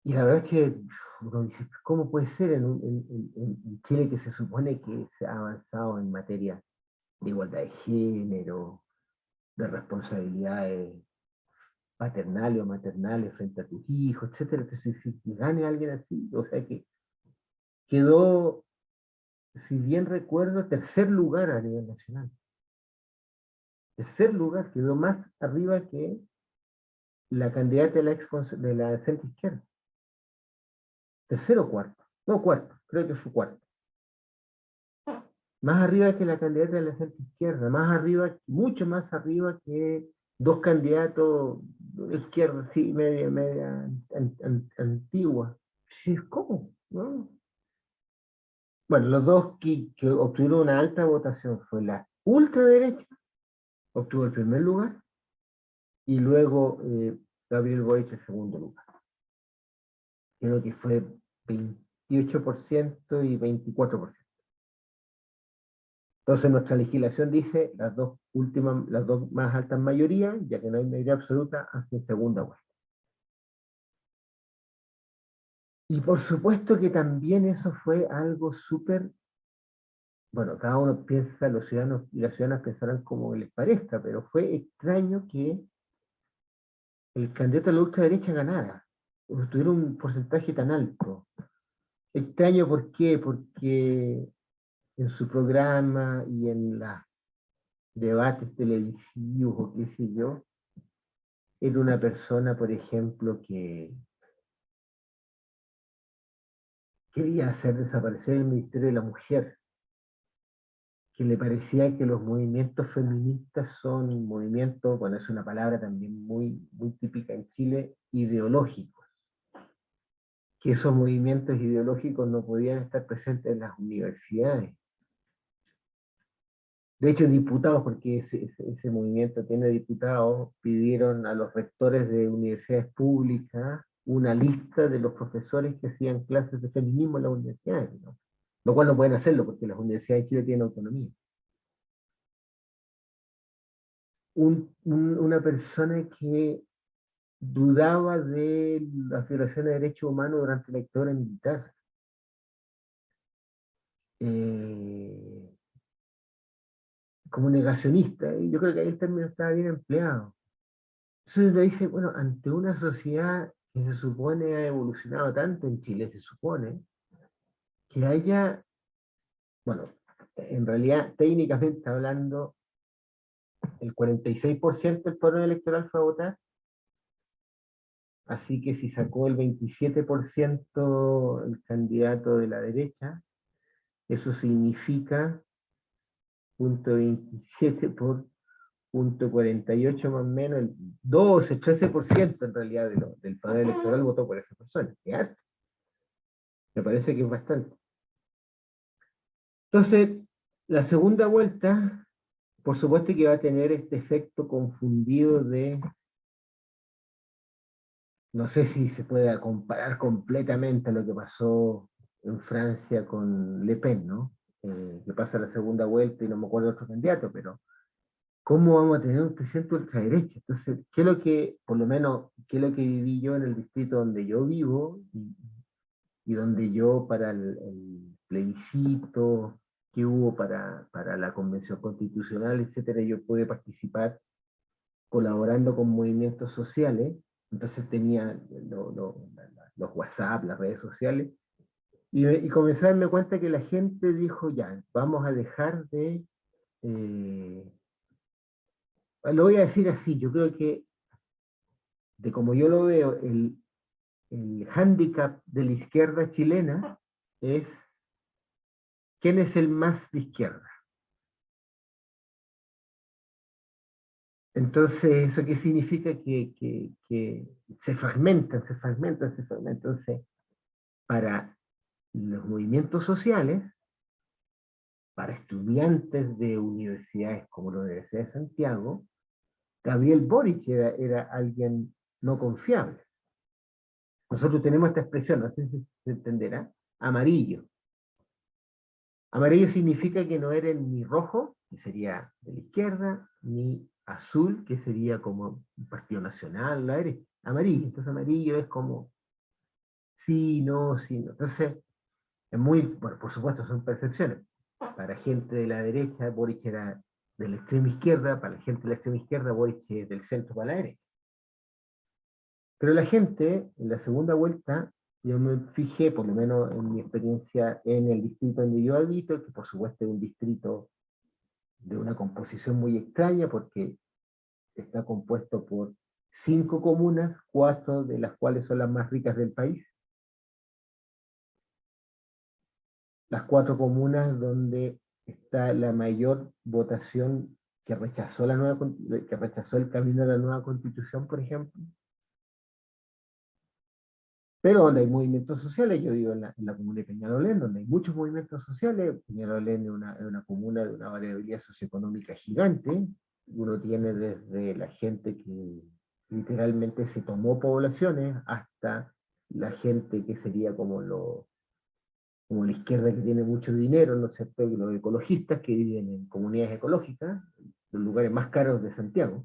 y la verdad es que uno dice, ¿cómo puede ser en Chile, que se supone que se ha avanzado en materia de igualdad de género, de responsabilidades paternales o maternales frente a tus hijos, etcétera? Entonces, si gane alguien así, o sea que quedó, si bien recuerdo, tercer lugar a nivel nacional. Tercer lugar, quedó más arriba que la candidata de la centro izquierda. Tercero o cuarto. No, cuarto, creo que fue cuarto. Más arriba que la candidata de la centro izquierda, más arriba, mucho más arriba que dos candidatos de izquierda, sí, media antigua. Sí, ¿cómo? ¿No? Bueno, los dos que obtuvieron una alta votación fue la ultraderecha, obtuvo el primer lugar, y luego Gabriel Boric el segundo lugar. Creo que fue 28% y 24%. Entonces nuestra legislación dice las dos últimas, las dos más altas mayorías, ya que no hay mayoría absoluta, hacen segunda vuelta. Y por supuesto que también eso fue algo súper, bueno, cada uno piensa, los ciudadanos y las ciudadanas pensarán como les parezca, pero fue extraño que el candidato a la ultraderecha ganara, o tuviera un porcentaje tan alto. Extraño, ¿por qué? Porque en su programa y en los debates televisivos o qué sé yo, era una persona, por ejemplo, que quería hacer desaparecer el Ministerio de la Mujer, que le parecía que los movimientos feministas son movimientos, bueno, es una palabra también muy típica en Chile, ideológicos, que esos movimientos ideológicos no podían estar presentes en las universidades. De hecho, diputados, porque ese movimiento tiene diputados, pidieron a los rectores de universidades públicas una lista de los profesores que hacían clases de feminismo en las universidades, ¿no? Lo cual no pueden hacerlo porque las universidades de Chile tienen autonomía. Una persona que dudaba de las violaciones de derechos humanos durante la dictadura militar. Eh, Como negacionista, y yo creo que ahí el término estaba bien empleado. Entonces uno dice, bueno, ante una sociedad que se supone ha evolucionado tanto en Chile, se supone, que haya, bueno, en realidad, técnicamente hablando, el 46% del padrón electoral fue a votar, así que si sacó el 27% el candidato de la derecha, eso significa 0,27 por 0,48 más o menos, el 12, 13% en realidad del padrón electoral votó por esa persona. Es harto. Me parece que es bastante. Entonces, la segunda vuelta, por supuesto que va a tener este efecto confundido de, no sé si se puede comparar completamente a lo que pasó en Francia con Le Pen, ¿no? Que pasa la segunda vuelta y no me acuerdo de otro candidato, pero ¿cómo vamos a tener un presidente ultraderecha? Entonces, ¿qué es lo que, por lo menos, qué es lo que viví yo en el distrito donde yo vivo y donde yo para el plebiscito que hubo para la convención constitucional, etcétera, yo pude participar colaborando con movimientos sociales, entonces tenía los WhatsApp, las redes sociales, y comencé a darme cuenta que la gente dijo, ya, vamos a dejar eh, lo voy a decir así, yo creo que, de como yo lo veo, el hándicap de la izquierda chilena es quién es el más de izquierda. Entonces, ¿eso qué significa? Que se fragmentan, se fragmentan, se fragmentan. Entonces, para los movimientos sociales, para estudiantes de universidades como la Universidad de Santiago, Gabriel Boric era alguien no confiable. Nosotros tenemos esta expresión, no sé si se entenderá, amarillo. Amarillo significa que no eres ni rojo, que sería de la izquierda, ni azul, que sería como un partido nacional, no eres amarillo. Entonces amarillo es como sí, no, sí, no. Entonces, es muy, bueno, por supuesto son percepciones. Para gente de la derecha, Boric era de la extrema izquierda, para la gente de la extrema izquierda, Boric es del centro para la derecha. Pero la gente, en la segunda vuelta, yo me fijé, por lo menos en mi experiencia en el distrito donde yo habito, que por supuesto es un distrito de una composición muy extraña, porque está compuesto por 5 comunas, 4 de las cuales son las más ricas del país. Las 4 comunas donde está la mayor votación que rechazó, que rechazó el camino de la nueva constitución, por ejemplo. Pero donde hay movimientos sociales, yo vivo en la comuna de Peñalolén, donde hay muchos movimientos sociales. Peñalolén es una comuna de una variabilidad socioeconómica gigante. Uno tiene desde la gente que literalmente se tomó poblaciones hasta la gente que sería como la izquierda que tiene mucho dinero, ¿no es cierto? Y los ecologistas que viven en comunidades ecológicas, los lugares más caros de Santiago.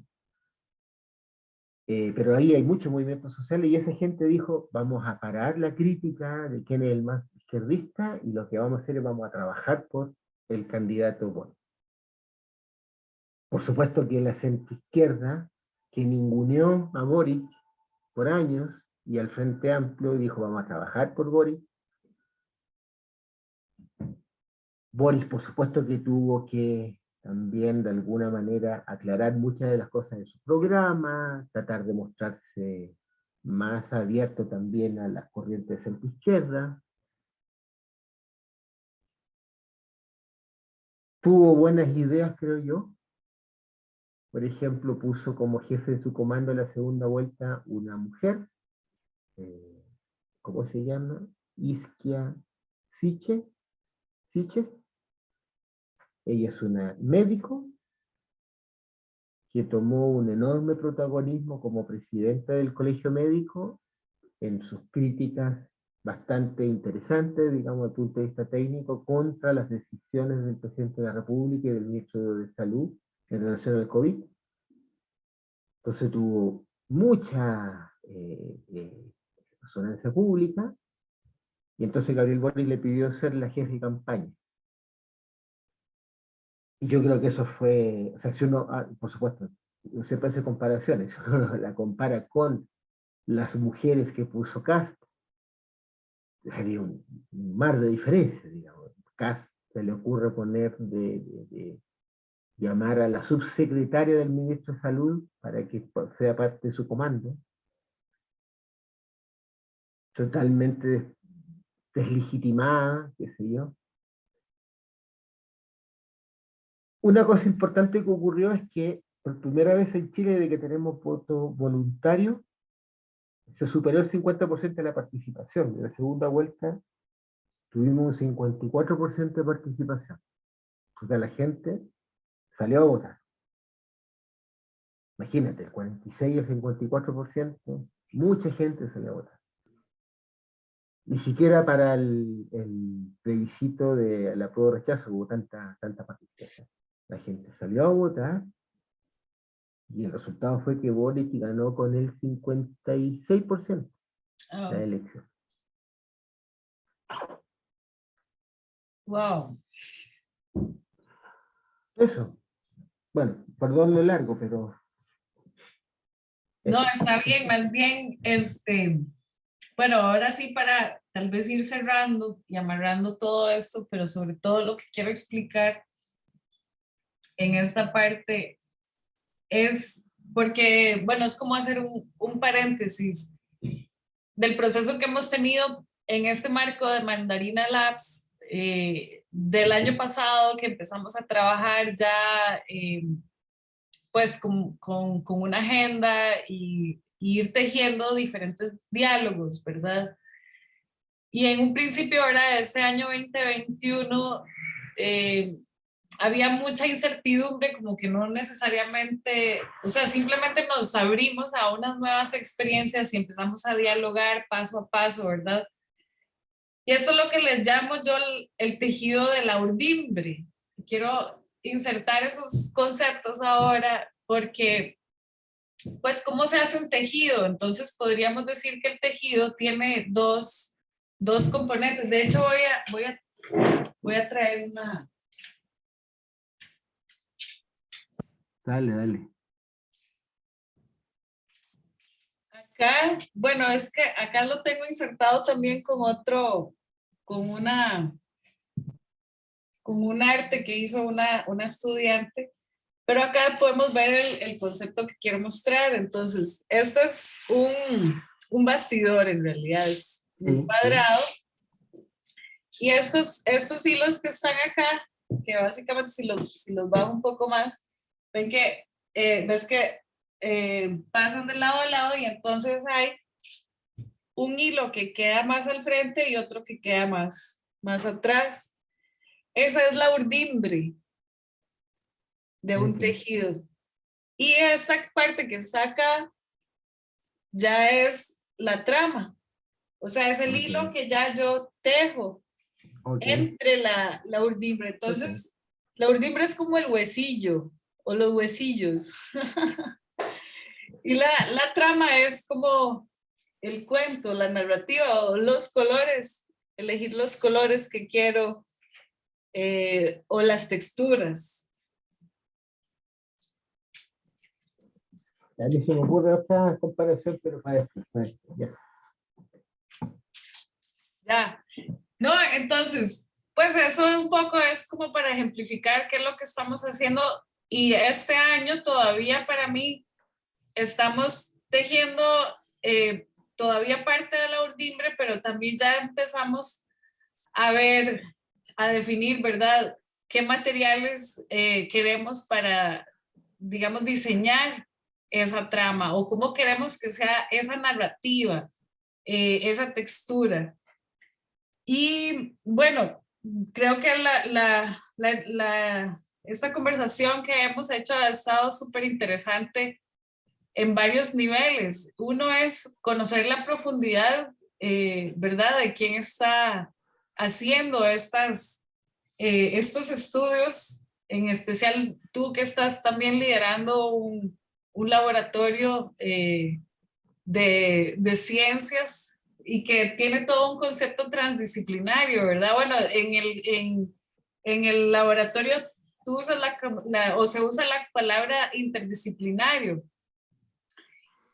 Pero ahí hay mucho movimiento social y esa gente dijo, vamos a parar la crítica de quién es el más izquierdista y lo que vamos a hacer es vamos a trabajar por el candidato bueno. Por supuesto que la centroizquierda, que ninguneó a Boric por años, y al Frente Amplio dijo, vamos a trabajar por Boric. Boric, por supuesto que tuvo que también de alguna manera aclarar muchas de las cosas de su programa, tratar de mostrarse más abierto también a las corrientes de centro-izquierda. Tuvo buenas ideas, creo yo. Por ejemplo, puso como jefe de su comando en la segunda vuelta una mujer, eh, ¿cómo se llama? Isquia Siche. Siche. Ella es una médico que tomó un enorme protagonismo como presidenta del Colegio Médico en sus críticas bastante interesantes, digamos, desde el punto de vista técnico, contra las decisiones del presidente de la República y del ministro de Salud en relación al COVID. Entonces tuvo mucha resonancia pública, y entonces Gabriel Boric le pidió ser la jefe de campaña. Y yo creo que eso fue, o sea, si uno, por supuesto, no se puede hacer comparaciones, uno la compara con las mujeres que puso Kast, había un mar de diferencias, digamos. Kast se le ocurre poner de llamar a la subsecretaria del ministro de Salud para que sea parte de su comando, totalmente deslegitimada, qué sé yo. Una cosa importante que ocurrió es que por primera vez en Chile, de que tenemos voto voluntario, se superó el 50% de la participación. En la segunda vuelta tuvimos un 54% de participación. O sea, la gente salió a votar. Imagínate, el 46 y el 54%, mucha gente salió a votar. Ni siquiera para el plebiscito de la prueba de rechazo hubo tanta participación. La gente salió a votar y el resultado fue que Boric ganó con el 56% la elección. Wow. Eso. Bueno, perdón lo largo, pero... No, Eso. está bien, más bien, bueno, ahora sí para tal vez ir cerrando y amarrando todo esto, pero sobre todo lo que quiero explicar en esta parte es porque, bueno, es como hacer un paréntesis del proceso que hemos tenido en este marco de Mandarina Labs del año pasado que empezamos a trabajar ya pues con una agenda y ir tejiendo diferentes diálogos, ¿verdad? Y en un principio, ahora este año 2021, había mucha incertidumbre, como que no necesariamente, o sea, simplemente nos abrimos a unas nuevas experiencias y empezamos a dialogar paso a paso, ¿verdad? Y eso es lo que les llamo yo el tejido de la urdimbre. Quiero insertar esos conceptos ahora porque, pues, ¿cómo se hace un tejido? Entonces podríamos decir que el tejido tiene dos componentes. De hecho, voy a traer una. Dale, dale. Acá, bueno, es que acá lo tengo insertado también con otro, con una, con un arte que hizo una estudiante, pero acá podemos ver el concepto que quiero mostrar. Entonces, este es un bastidor, en realidad es un Sí, sí. cuadrado, y estos hilos que están acá, que básicamente si los bajo un poco más, ven que, ves que pasan de lado a lado, y entonces hay un hilo que queda más al frente y otro que queda más atrás. Esa es la urdimbre de un Ok, tejido. Y esta parte que está acá ya es la trama. O sea, es el hilo ok, que ya yo tejo ok, entre la urdimbre. ok. Entonces, la urdimbre es como el huesillo o los huesillos. Y la trama es como el cuento, la narrativa o los colores, elegir los colores que quiero, o las texturas. A mí se me ocurre otra comparación, pero para después, ya. Ya, no, entonces, pues eso un poco es como para ejemplificar qué es lo que estamos haciendo. Y este año todavía para mí estamos tejiendo, todavía parte de la urdimbre, pero también ya empezamos a ver, a definir, ¿verdad? ¿Qué materiales queremos para, digamos, diseñar esa trama, o cómo queremos que sea esa narrativa, esa textura? Y bueno, creo que esta conversación que hemos hecho ha estado súper interesante en varios niveles. Uno es conocer la profundidad, ¿verdad?, de quién está haciendo estos estudios, en especial tú que estás también liderando un laboratorio de ciencias y que tiene todo un concepto transdisciplinario, ¿verdad? Bueno, en el laboratorio tú usas o se usa la palabra interdisciplinario.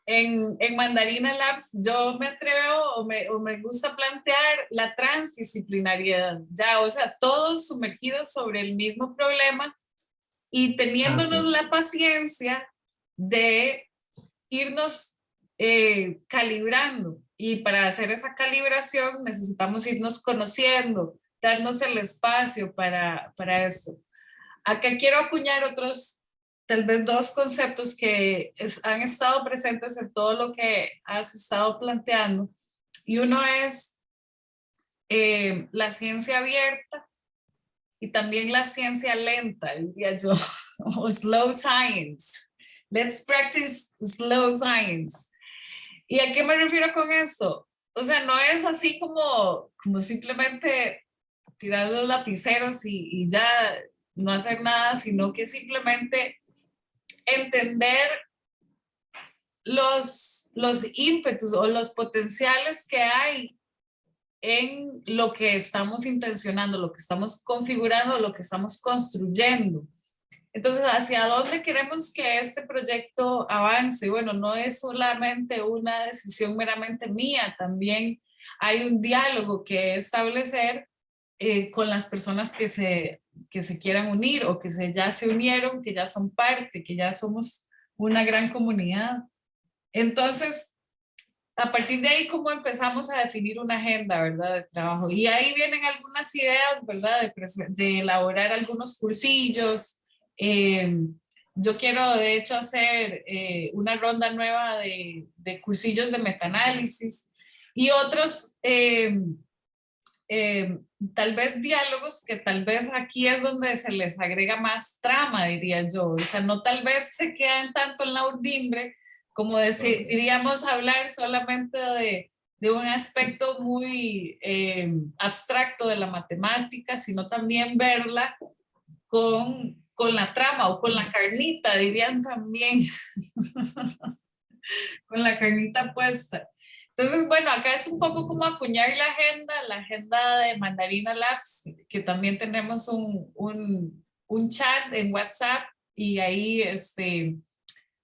En Mandarina Labs yo me atrevo o me gusta plantear la transdisciplinariedad, ya, o sea, todos sumergidos sobre el mismo problema y Ah, teniéndonos ok. la paciencia de irnos calibrando. Y para hacer esa calibración necesitamos irnos conociendo, darnos el espacio para esto. Acá quiero acuñar otros, tal vez dos conceptos que han estado presentes en todo lo que has estado planteando. Y uno es la ciencia abierta y también la ciencia lenta, diría yo, o slow science. Let's practice slow science. ¿Y a qué me refiero con esto? O sea, no es así como simplemente tirar los lapiceros y ya no hacer nada, sino que simplemente entender los ímpetus o los potenciales que hay en lo que estamos intencionando, lo que estamos configurando, lo que estamos construyendo. Entonces, ¿hacia dónde queremos que este proyecto avance? Bueno, no es solamente una decisión meramente mía, también hay un diálogo que establecer con las personas que se quieran unir o que ya se unieron, que ya son parte, que ya somos una gran comunidad. Entonces, a partir de ahí, ¿cómo empezamos a definir una agenda, verdad, de trabajo? Y ahí vienen algunas ideas, ¿verdad?, de elaborar algunos cursillos, yo quiero de hecho hacer una ronda nueva de cursillos de metaanálisis y otros tal vez diálogos que tal vez aquí es donde se les agrega más trama, diría yo. O sea, no tal vez se quedan tanto en la urdimbre como diríamos hablar solamente de un aspecto muy abstracto de la matemática, sino también verla con la trama o con la carnita, dirían también, con la carnita puesta. Entonces, bueno, acá es un poco como acuñar la agenda de Mandarina Labs, que también tenemos un chat en WhatsApp y ahí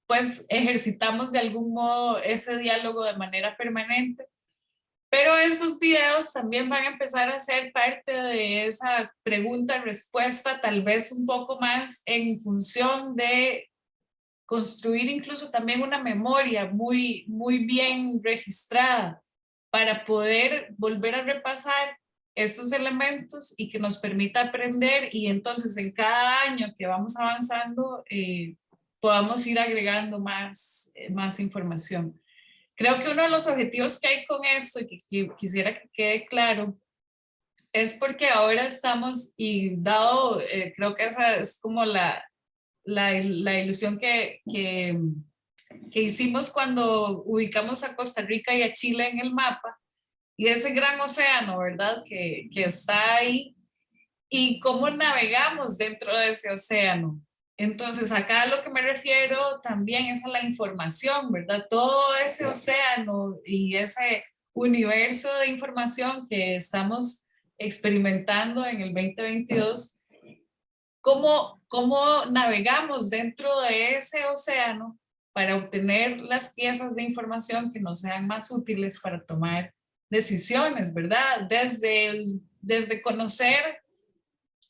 pues ejercitamos de algún modo ese diálogo de manera permanente. Pero estos videos también van a empezar a ser parte de esa pregunta-respuesta, tal vez un poco más en función de construir incluso también una memoria muy bien registrada para poder volver a repasar estos elementos y que nos permita aprender y entonces en cada año que vamos avanzando podamos ir agregando más información. Creo que uno de los objetivos que hay con esto y que quisiera que quede claro es porque ahora estamos y dado, creo que esa es como la ilusión que hicimos cuando ubicamos a Costa Rica y a Chile en el mapa y ese gran océano, ¿verdad? Que está ahí y cómo navegamos dentro de ese océano. Entonces, acá a lo que me refiero también es a la información, ¿verdad? Todo ese océano y ese universo de información que estamos experimentando en el 2022, cómo navegamos dentro de ese océano para obtener las piezas de información que nos sean más útiles para tomar decisiones, ¿verdad? Desde conocer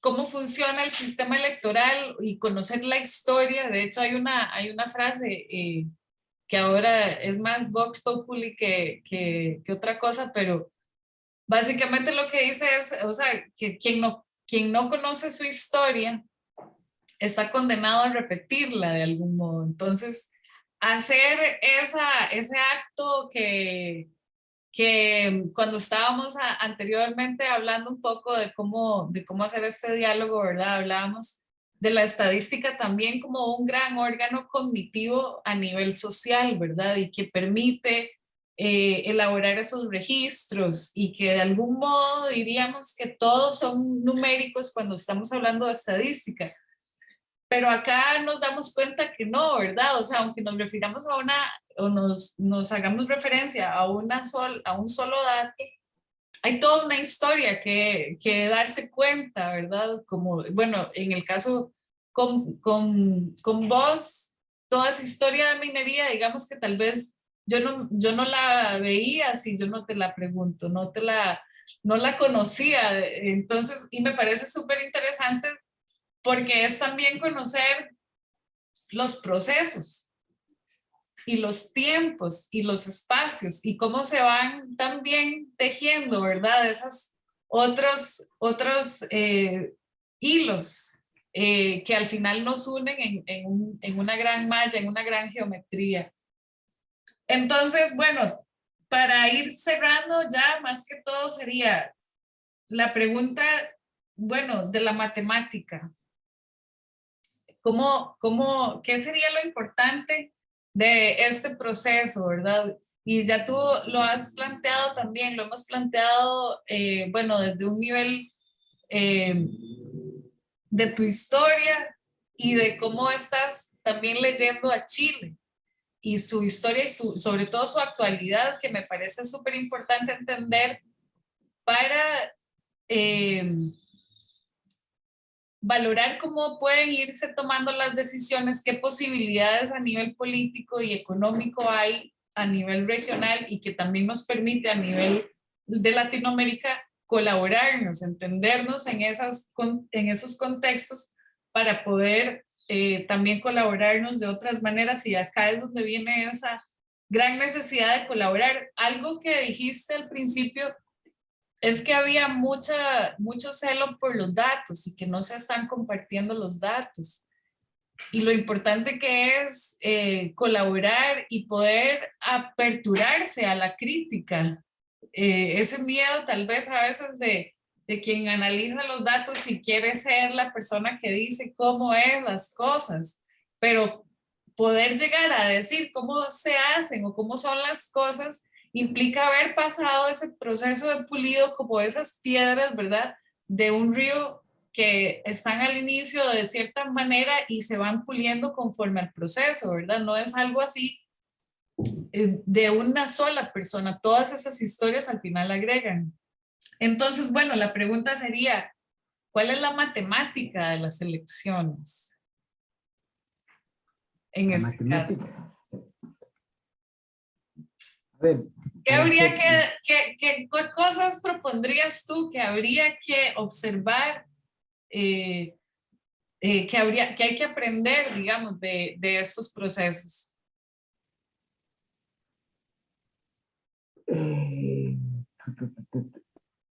cómo funciona el sistema electoral y conocer la historia. De hecho, hay una frase que ahora es más Vox Populi que otra cosa, pero básicamente lo que dice es, o sea, que quien no conoce su historia está condenado a repetirla de algún modo. Entonces, hacer ese acto que cuando estábamos anteriormente hablando un poco de cómo hacer este diálogo, ¿verdad? Hablábamos de la estadística también como un gran órgano cognitivo a nivel social, ¿verdad? Y que permite elaborar esos registros y que de algún modo diríamos que todos son numéricos cuando estamos hablando de estadística. Pero acá nos damos cuenta que no, ¿verdad? O sea, aunque nos refiramos a o nos hagamos referencia a un solo dato, hay toda una historia que darse cuenta, ¿verdad? Como, bueno, en el caso con vos, toda esa historia de minería, digamos que tal vez yo no la veía si yo no te la pregunto, no la conocía. Entonces, y me parece súper interesante porque es también conocer los procesos y los tiempos y los espacios y cómo se van también tejiendo, ¿verdad? Esos otros hilos que al final nos unen en una gran malla, en una gran geometría. Entonces, bueno, para ir cerrando ya, más que todo sería la pregunta, bueno, de la matemática. ¿Qué sería lo importante de este proceso, verdad? Y ya tú lo has planteado también, lo hemos planteado, bueno, desde un nivel eh, de tu historia y de cómo estás también leyendo a Chile y su historia y sobre todo su actualidad, que me parece súper importante entender para valorar cómo pueden irse tomando las decisiones, qué posibilidades a nivel político y económico hay a nivel regional y que también nos permite a nivel de Latinoamérica colaborarnos, entendernos en esos contextos para poder también colaborarnos de otras maneras y acá es donde viene esa gran necesidad de colaborar. Algo que dijiste al principio es que había mucho celo por los datos y que no se están compartiendo los datos. y lo importante que es colaborar y poder aperturarse a la crítica. Ese miedo tal vez a veces de quien analiza los datos y quiere ser la persona que dice cómo es las cosas, pero poder llegar a decir cómo se hacen o cómo son las cosas implica haber pasado ese proceso de pulido como esas piedras, ¿verdad? De un río que están al inicio de cierta manera y se van puliendo conforme al proceso, ¿verdad? No es algo así de una sola persona, todas esas historias al final agregan. Entonces, bueno, la pregunta sería, ¿cuál es la matemática de las elecciones? En La este caso. matemática. A ver, ¿Qué para habría hacer, qué cosas propondrías tú que habría que observar, que hay que aprender, digamos, de estos procesos? eh,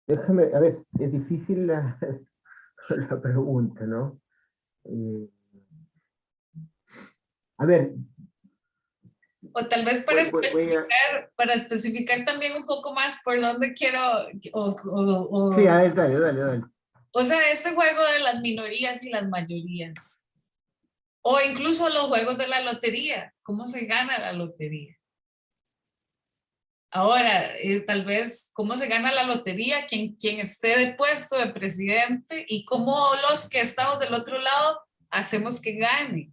déjame, a ver, es difícil la, la pregunta, ¿no? Eh, a ver, O tal vez voy a... para especificar también un poco más por dónde quiero, Sí, a ver, dale, dale, dale. o sea, este juego de las minorías y las mayorías, o incluso los juegos de la lotería, ¿cómo se gana la lotería? Ahora, tal vez, ¿cómo se gana la lotería? Quien esté de puesto de presidente y cómo los que estamos del otro lado hacemos que gane.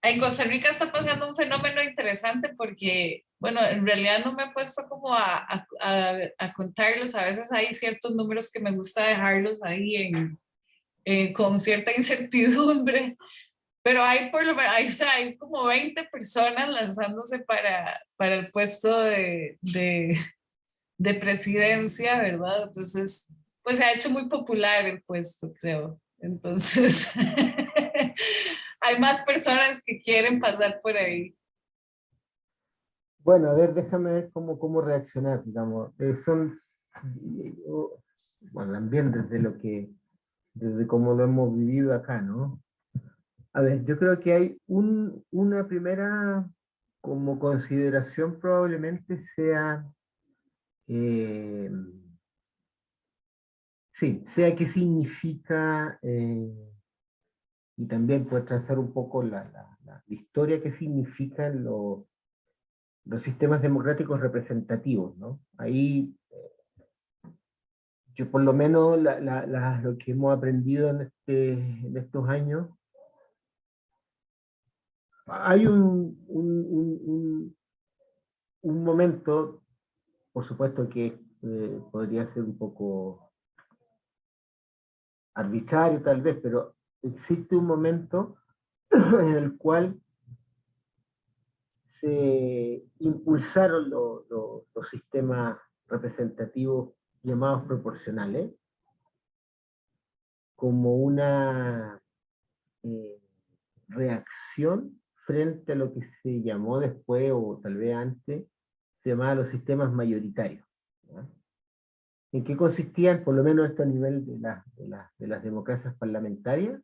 En Costa Rica está pasando un fenómeno interesante porque, bueno, en realidad no me he puesto como a contarlos. A veces hay ciertos números que me gusta dejarlos ahí con cierta incertidumbre, pero hay por lo menos, o sea, hay como 20 personas lanzándose para el puesto de presidencia, ¿verdad? Entonces, pues se ha hecho muy popular el puesto, creo. Entonces, hay más personas que quieren pasar por ahí. Bueno, a ver, déjame ver cómo reaccionar, digamos. Bueno, también desde cómo lo hemos vivido acá, ¿no? A ver, yo creo que hay una primera como consideración probablemente sea, eh, sí, sea qué significa, y también puede trazar un poco la historia que significan los sistemas democráticos representativos, ¿no? Ahí yo por lo menos lo que hemos aprendido en estos años, hay un momento, por supuesto que podría ser un poco arbitrario tal vez, pero existe un momento en el cual se impulsaron los sistemas representativos llamados proporcionales como una eh, reacción frente a lo que se llamó después, o tal vez antes, se llamaba los sistemas mayoritarios, ¿ya? ¿En qué consistían, por lo menos esto a nivel de las democracias parlamentarias?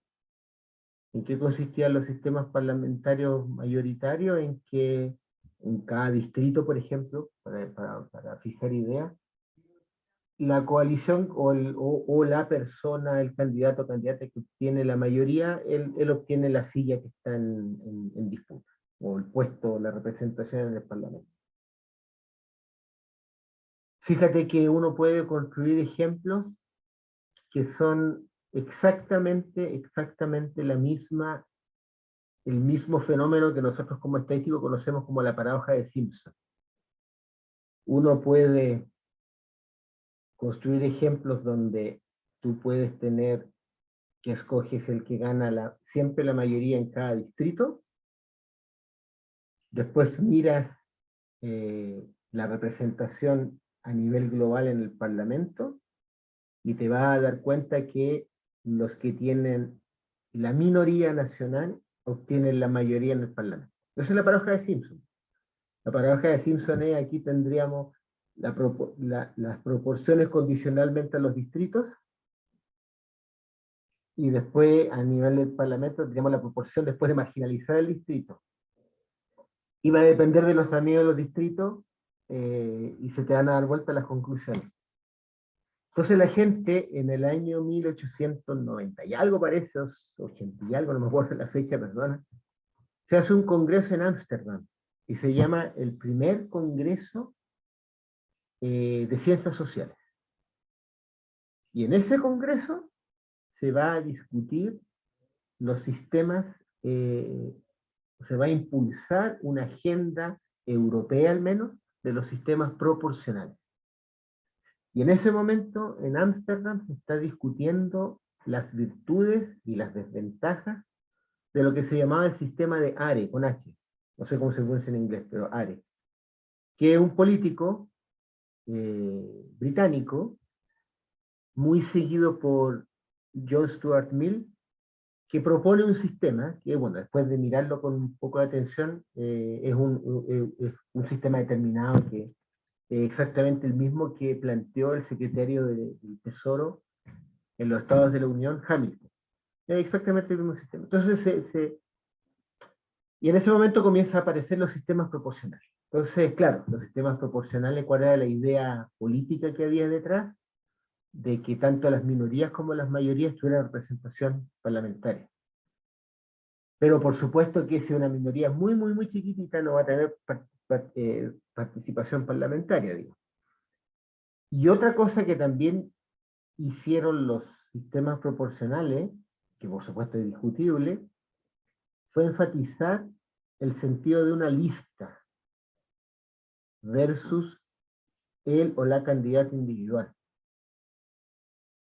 ¿En qué consistían los sistemas parlamentarios mayoritarios? En que en cada distrito, por ejemplo, para fijar ideas, la coalición o la persona, el candidato o candidata que obtiene la mayoría, él obtiene la silla que está en disputa, o el puesto, la representación en el Parlamento. Fíjate que uno puede construir ejemplos que son exactamente el mismo fenómeno que nosotros como estadísticos conocemos como la paradoja de Simpson. Uno puede construir ejemplos donde tú puedes tener que escoges el que gana siempre la mayoría en cada distrito, después miras la representación a nivel global en el Parlamento y te vas a dar cuenta que los que tienen la minoría nacional obtienen la mayoría en el Parlamento. Esa es la paradoja de Simpson. La paradoja de Simpson es, aquí tendríamos las proporciones condicionalmente a los distritos, y después a nivel del Parlamento tenemos la proporción después de marginalizar el distrito. Y va a depender de los tamaños de los distritos y se te van a dar vuelta las conclusiones. Entonces la gente en el año 1890 y algo parece, 80 y algo, no me acuerdo la fecha, perdona, se hace un congreso en Ámsterdam y se llama el primer congreso de ciencias sociales. Y en ese congreso se va a discutir los sistemas, se va a impulsar una agenda europea al menos de los sistemas proporcionales. Y en ese momento en Ámsterdam se está discutiendo las virtudes y las desventajas de lo que se llamaba el sistema de ARE, con H, no sé cómo se pronuncia en inglés, pero ARE, que es un político británico, muy seguido por John Stuart Mill, que propone un sistema que, bueno, después de mirarlo con un poco de atención, es un sistema determinado que es exactamente el mismo que planteó el secretario del Tesoro en los Estados de la Unión, Hamilton. Es exactamente el mismo sistema. Entonces, y en ese momento comienza a aparecer los sistemas proporcionales. Entonces, claro, los sistemas proporcionales, ¿cuál era la idea política que había detrás? De que tanto las minorías como las mayorías tuvieran representación parlamentaria. Pero por supuesto que si una minoría muy, muy, muy chiquitita no va a tener participación parlamentaria, digo. Y otra cosa que también hicieron los sistemas proporcionales, que por supuesto es discutible, fue enfatizar el sentido de una lista versus el o la candidata individual.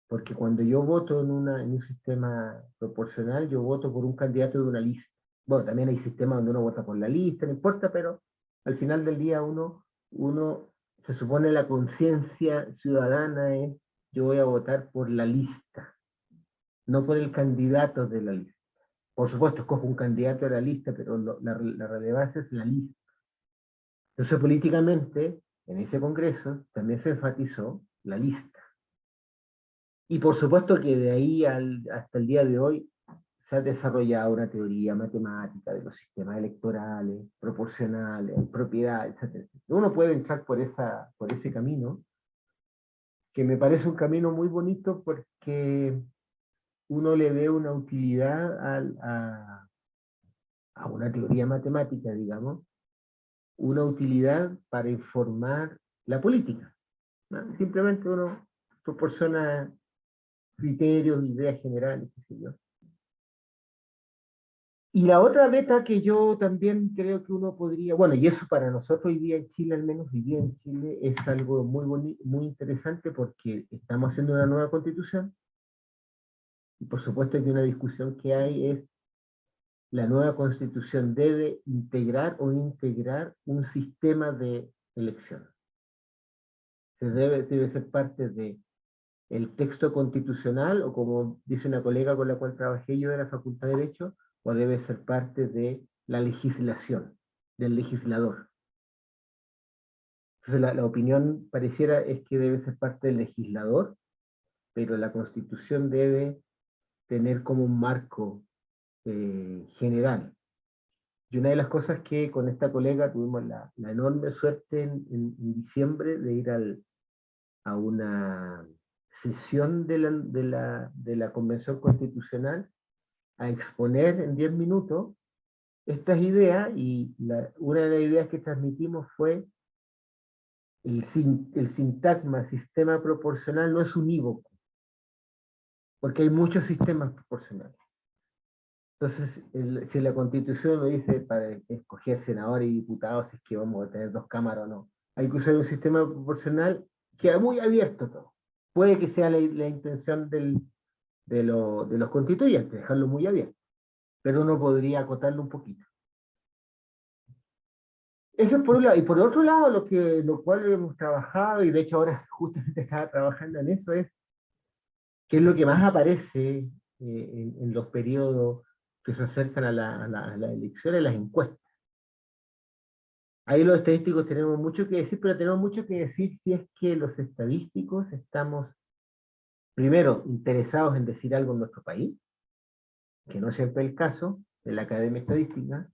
Porque cuando yo voto en un sistema proporcional, yo voto por un candidato de una lista. Bueno, también hay sistemas donde uno vota por la lista, no importa, pero al final del día uno se supone la conciencia ciudadana es, yo voy a votar por la lista, no por el candidato de la lista. Por supuesto, escojo un candidato de la lista, pero la relevancia es la lista. Entonces, políticamente, en ese congreso también se enfatizó la lista. Y por supuesto que de ahí hasta el día de hoy se ha desarrollado una teoría matemática de los sistemas electorales, proporcionales, propiedad, etc. Uno puede entrar por ese camino, que me parece un camino muy bonito porque uno le ve una utilidad a una teoría matemática, digamos, una utilidad para informar la política, ¿no? Simplemente uno proporciona criterios, ideas generales, qué sé yo. Y la otra beta que yo también creo que uno podría, bueno, y eso para nosotros hoy día en Chile, al menos hoy día en Chile, es algo muy interesante porque estamos haciendo una nueva constitución, y por supuesto que una discusión que hay es, la nueva constitución debe integrar o integrar un sistema de elección. Debe ser parte de el texto constitucional, o como dice una colega con la cual trabajé yo de la Facultad de Derecho, o debe ser parte de la legislación, del legislador. Entonces la opinión pareciera es que debe ser parte del legislador, pero la Constitución debe tener como un marco general. Y una de las cosas que con esta colega tuvimos la enorme suerte en diciembre de ir a una sesión de la Convención Constitucional a exponer en 10 minutos estas ideas, y una de las ideas que transmitimos fue el sintagma sistema proporcional no es unívoco, porque hay muchos sistemas proporcionales. Entonces, si la Constitución lo dice para escoger senadores y diputados, es que vamos a tener dos cámaras o no, hay que usar un sistema proporcional que es muy abierto todo. Puede que sea la intención de los constituyentes, dejarlo muy abierto, pero uno podría acotarlo un poquito. Eso es por un lado. Y por otro lado, lo cual hemos trabajado, y de hecho ahora justamente estaba trabajando en eso, es qué es lo que más aparece en los periodos que se acercan a las elecciones, las encuestas. Ahí los estadísticos tenemos mucho que decir, pero tenemos mucho que decir si es que los estadísticos estamos primero, interesados en decir algo en nuestro país, que no siempre es el caso de la Academia Estadística.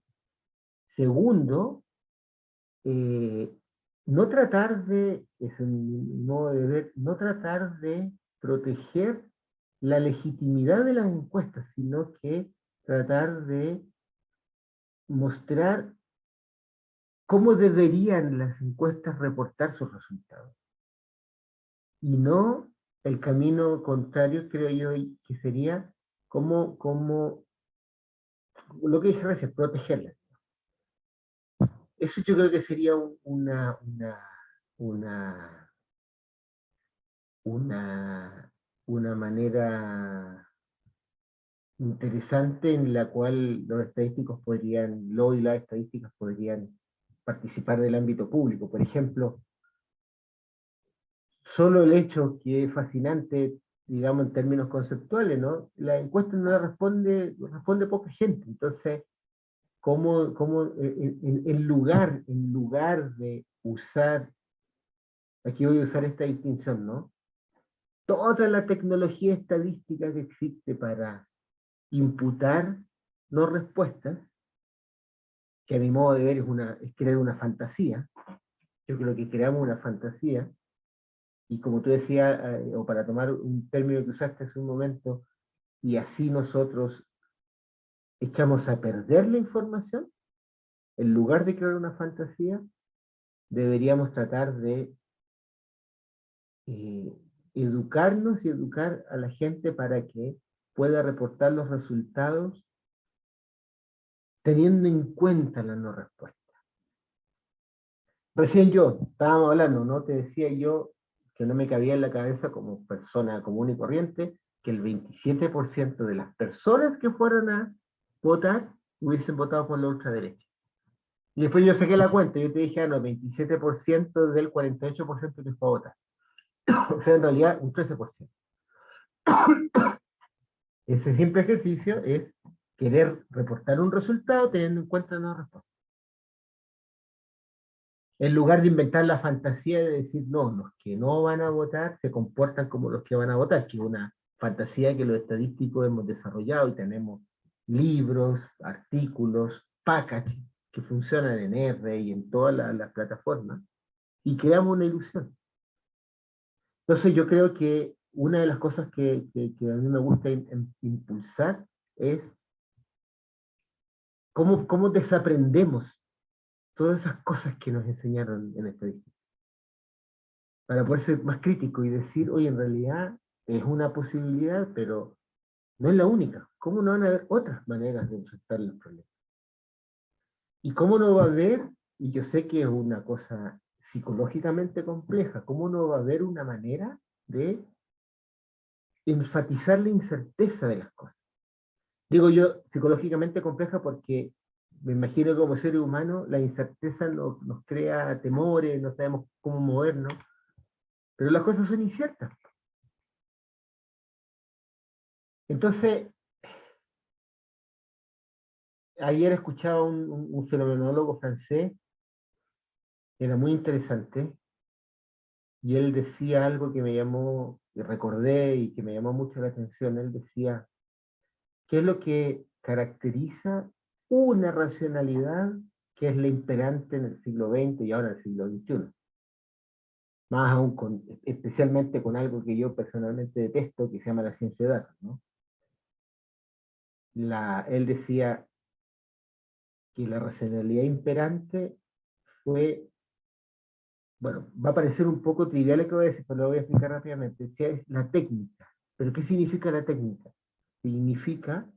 Segundo, no tratar de, es un modo de ver, no tratar de proteger la legitimidad de las encuestas, sino que tratar de mostrar cómo deberían las encuestas reportar sus resultados. Y no el camino contrario, creo yo, que sería como lo que dije recién, protegerlas. Eso yo creo que sería una, una manera interesante en la cual los estadísticos podrían, lo y las estadísticas podrían participar del ámbito público. Por ejemplo, solo el hecho que es fascinante, digamos en términos conceptuales, ¿no? La encuesta no la responde poca gente, entonces, ¿cómo en lugar de usar, aquí voy a usar esta distinción, ¿no? Toda la tecnología estadística que existe para imputar no respuestas, que a mi modo de ver es crear una fantasía. Yo creo que creamos una fantasía, y como tú decías, o para tomar un término que usaste hace un momento, y así nosotros echamos a perder la información, en lugar de crear una fantasía, deberíamos tratar de educarnos y educar a la gente para que pueda reportar los resultados teniendo en cuenta la no respuesta. Recién yo, estábamos hablando, ¿no? Te decía yo que no me cabía en la cabeza como persona común y corriente que el 27% de las personas que fueron a votar hubiesen votado por la ultraderecha. Y después yo saqué la cuenta, yo te dije, no, 27% del 48% que fue a votar. O sea, en realidad, un 13%. Ese simple ejercicio es querer reportar un resultado teniendo en cuenta la respuesta. En lugar de inventar la fantasía de decir, no, los que no van a votar se comportan como los que van a votar, que es una fantasía que los estadísticos hemos desarrollado y tenemos libros, artículos, packages que funcionan en R y en todas las plataformas, y creamos una ilusión. Entonces yo creo que una de las cosas que a mí me gusta impulsar es cómo desaprendemos todas esas cosas que nos enseñaron en estadística, para poder ser más crítico y decir, oye, en realidad es una posibilidad, pero no es la única. ¿Cómo no van a haber otras maneras de enfrentar los problemas? ¿Y cómo no va a haber, y yo sé que es una cosa psicológicamente compleja, cómo no va a haber una manera de enfatizar la incerteza de las cosas? Digo yo psicológicamente compleja porque me imagino que como seres humanos la incerteza nos crea temores, no sabemos cómo movernos, pero las cosas son inciertas. Entonces, ayer escuchaba un fenomenólogo francés, era muy interesante, y él decía algo que me llamó, que recordé y que me llamó mucho la atención. Él decía, ¿qué es lo que caracteriza una racionalidad que es la imperante en el siglo XX y ahora en el siglo XXI? Más aún, especialmente con algo que yo personalmente detesto, que se llama la ciencia de datos, ¿no? Él decía que la racionalidad imperante fue, bueno, va a parecer un poco trivial lo que voy a decir, pero lo voy a explicar rápidamente. Decía, es la técnica. ¿Pero qué significa la técnica? Significa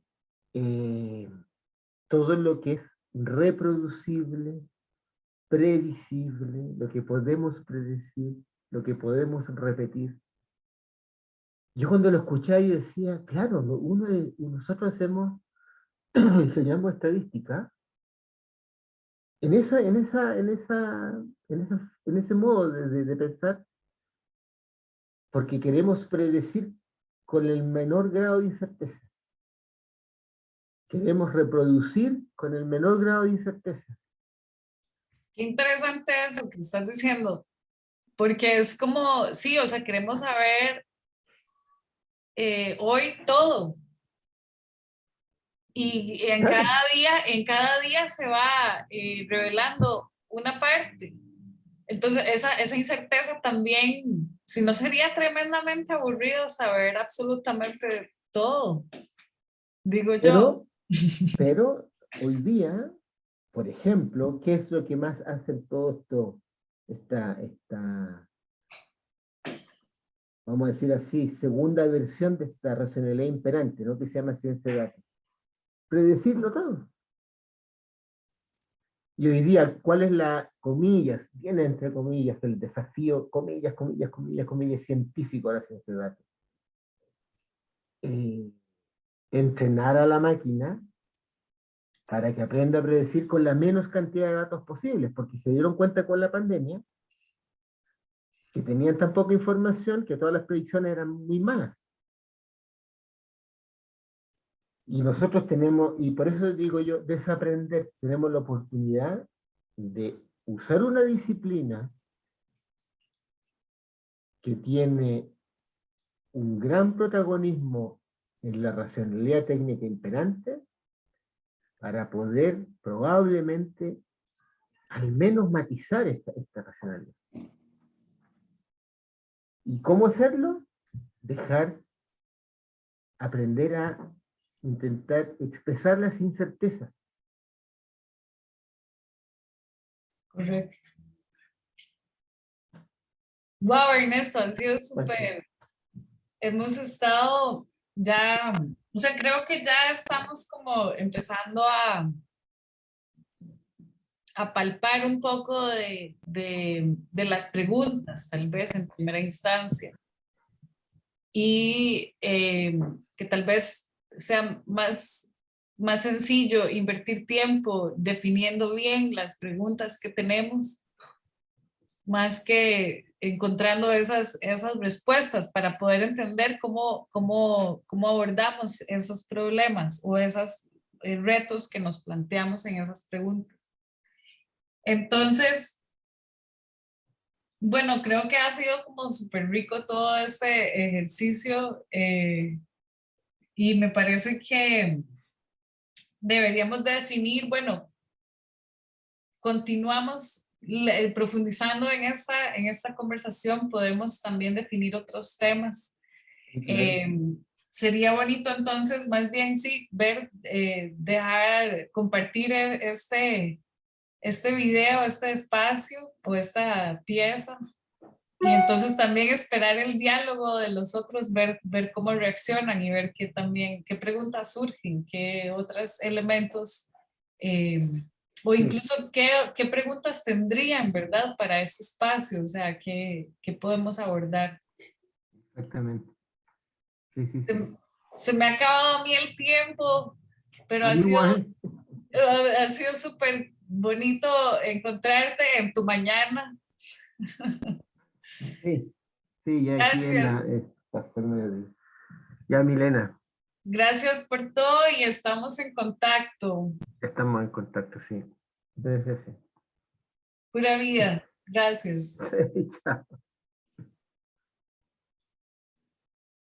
eh, todo lo que es reproducible, previsible, lo que podemos predecir, lo que podemos repetir. Yo cuando lo escuchaba yo decía, claro, nosotros enseñamos estadística en ese modo de pensar, porque queremos predecir con el menor grado de incerteza. Queremos reproducir con el menor grado de incerteza. Qué interesante eso que estás diciendo, porque es como, sí, o sea, queremos saber hoy todo. Y en cada día se va revelando una parte. Entonces, esa incerteza también, si no sería tremendamente aburrido saber absolutamente todo, digo yo. Pero hoy día, por ejemplo, ¿qué es lo que más hace todo esto, vamos a decir así, segunda versión de esta racionalidad imperante, ¿no? Que se llama ciencia de datos? Predecirlo todo. Y hoy día, ¿cuál es la, comillas, viene entre comillas, el desafío, comillas, comillas, comillas, comillas, científico a la ciencia de datos? Entrenar a la máquina para que aprenda a predecir con la menos cantidad de datos posibles, porque se dieron cuenta con la pandemia que tenían tan poca información que todas las predicciones eran muy malas. Y nosotros tenemos, y por eso digo yo, desaprender, tenemos la oportunidad de usar una disciplina que tiene un gran protagonismo en la racionalidad técnica imperante para poder probablemente al menos matizar esta racionalidad. ¿Y cómo hacerlo? Aprender a intentar expresar las incertezas. Correcto. Wow, Ernesto, ha sido súper. Hemos estado ya, o sea, creo que ya estamos como empezando a palpar un poco de las preguntas, tal vez en primera instancia. Y que tal vez sea más sencillo invertir tiempo definiendo bien las preguntas que tenemos, más que encontrando esas respuestas para poder entender cómo abordamos esos problemas o esos retos que nos planteamos en esas preguntas. Entonces, bueno, creo que ha sido como súper rico todo este ejercicio y me parece que deberíamos de definir, bueno, continuamos profundizando en esta conversación, podemos también definir otros temas. Sería bonito entonces, más bien sí, compartir este video, este espacio o esta pieza. Y entonces también esperar el diálogo de los otros, ver cómo reaccionan y ver qué preguntas surgen, qué otros elementos, o incluso qué preguntas tendrían, ¿verdad? Para este espacio, o sea, qué podemos abordar. Exactamente. Sí, sí, sí. Se me ha acabado a mí el tiempo, pero ha sido súper bonito encontrarte en tu mañana. Sí, sí, ya aquí en Gracias. Ya, Milena, Gracias por todo y estamos en contacto. estamos en contacto, sí. Sí, sí, Pura vida. Gracias. sí. Chao.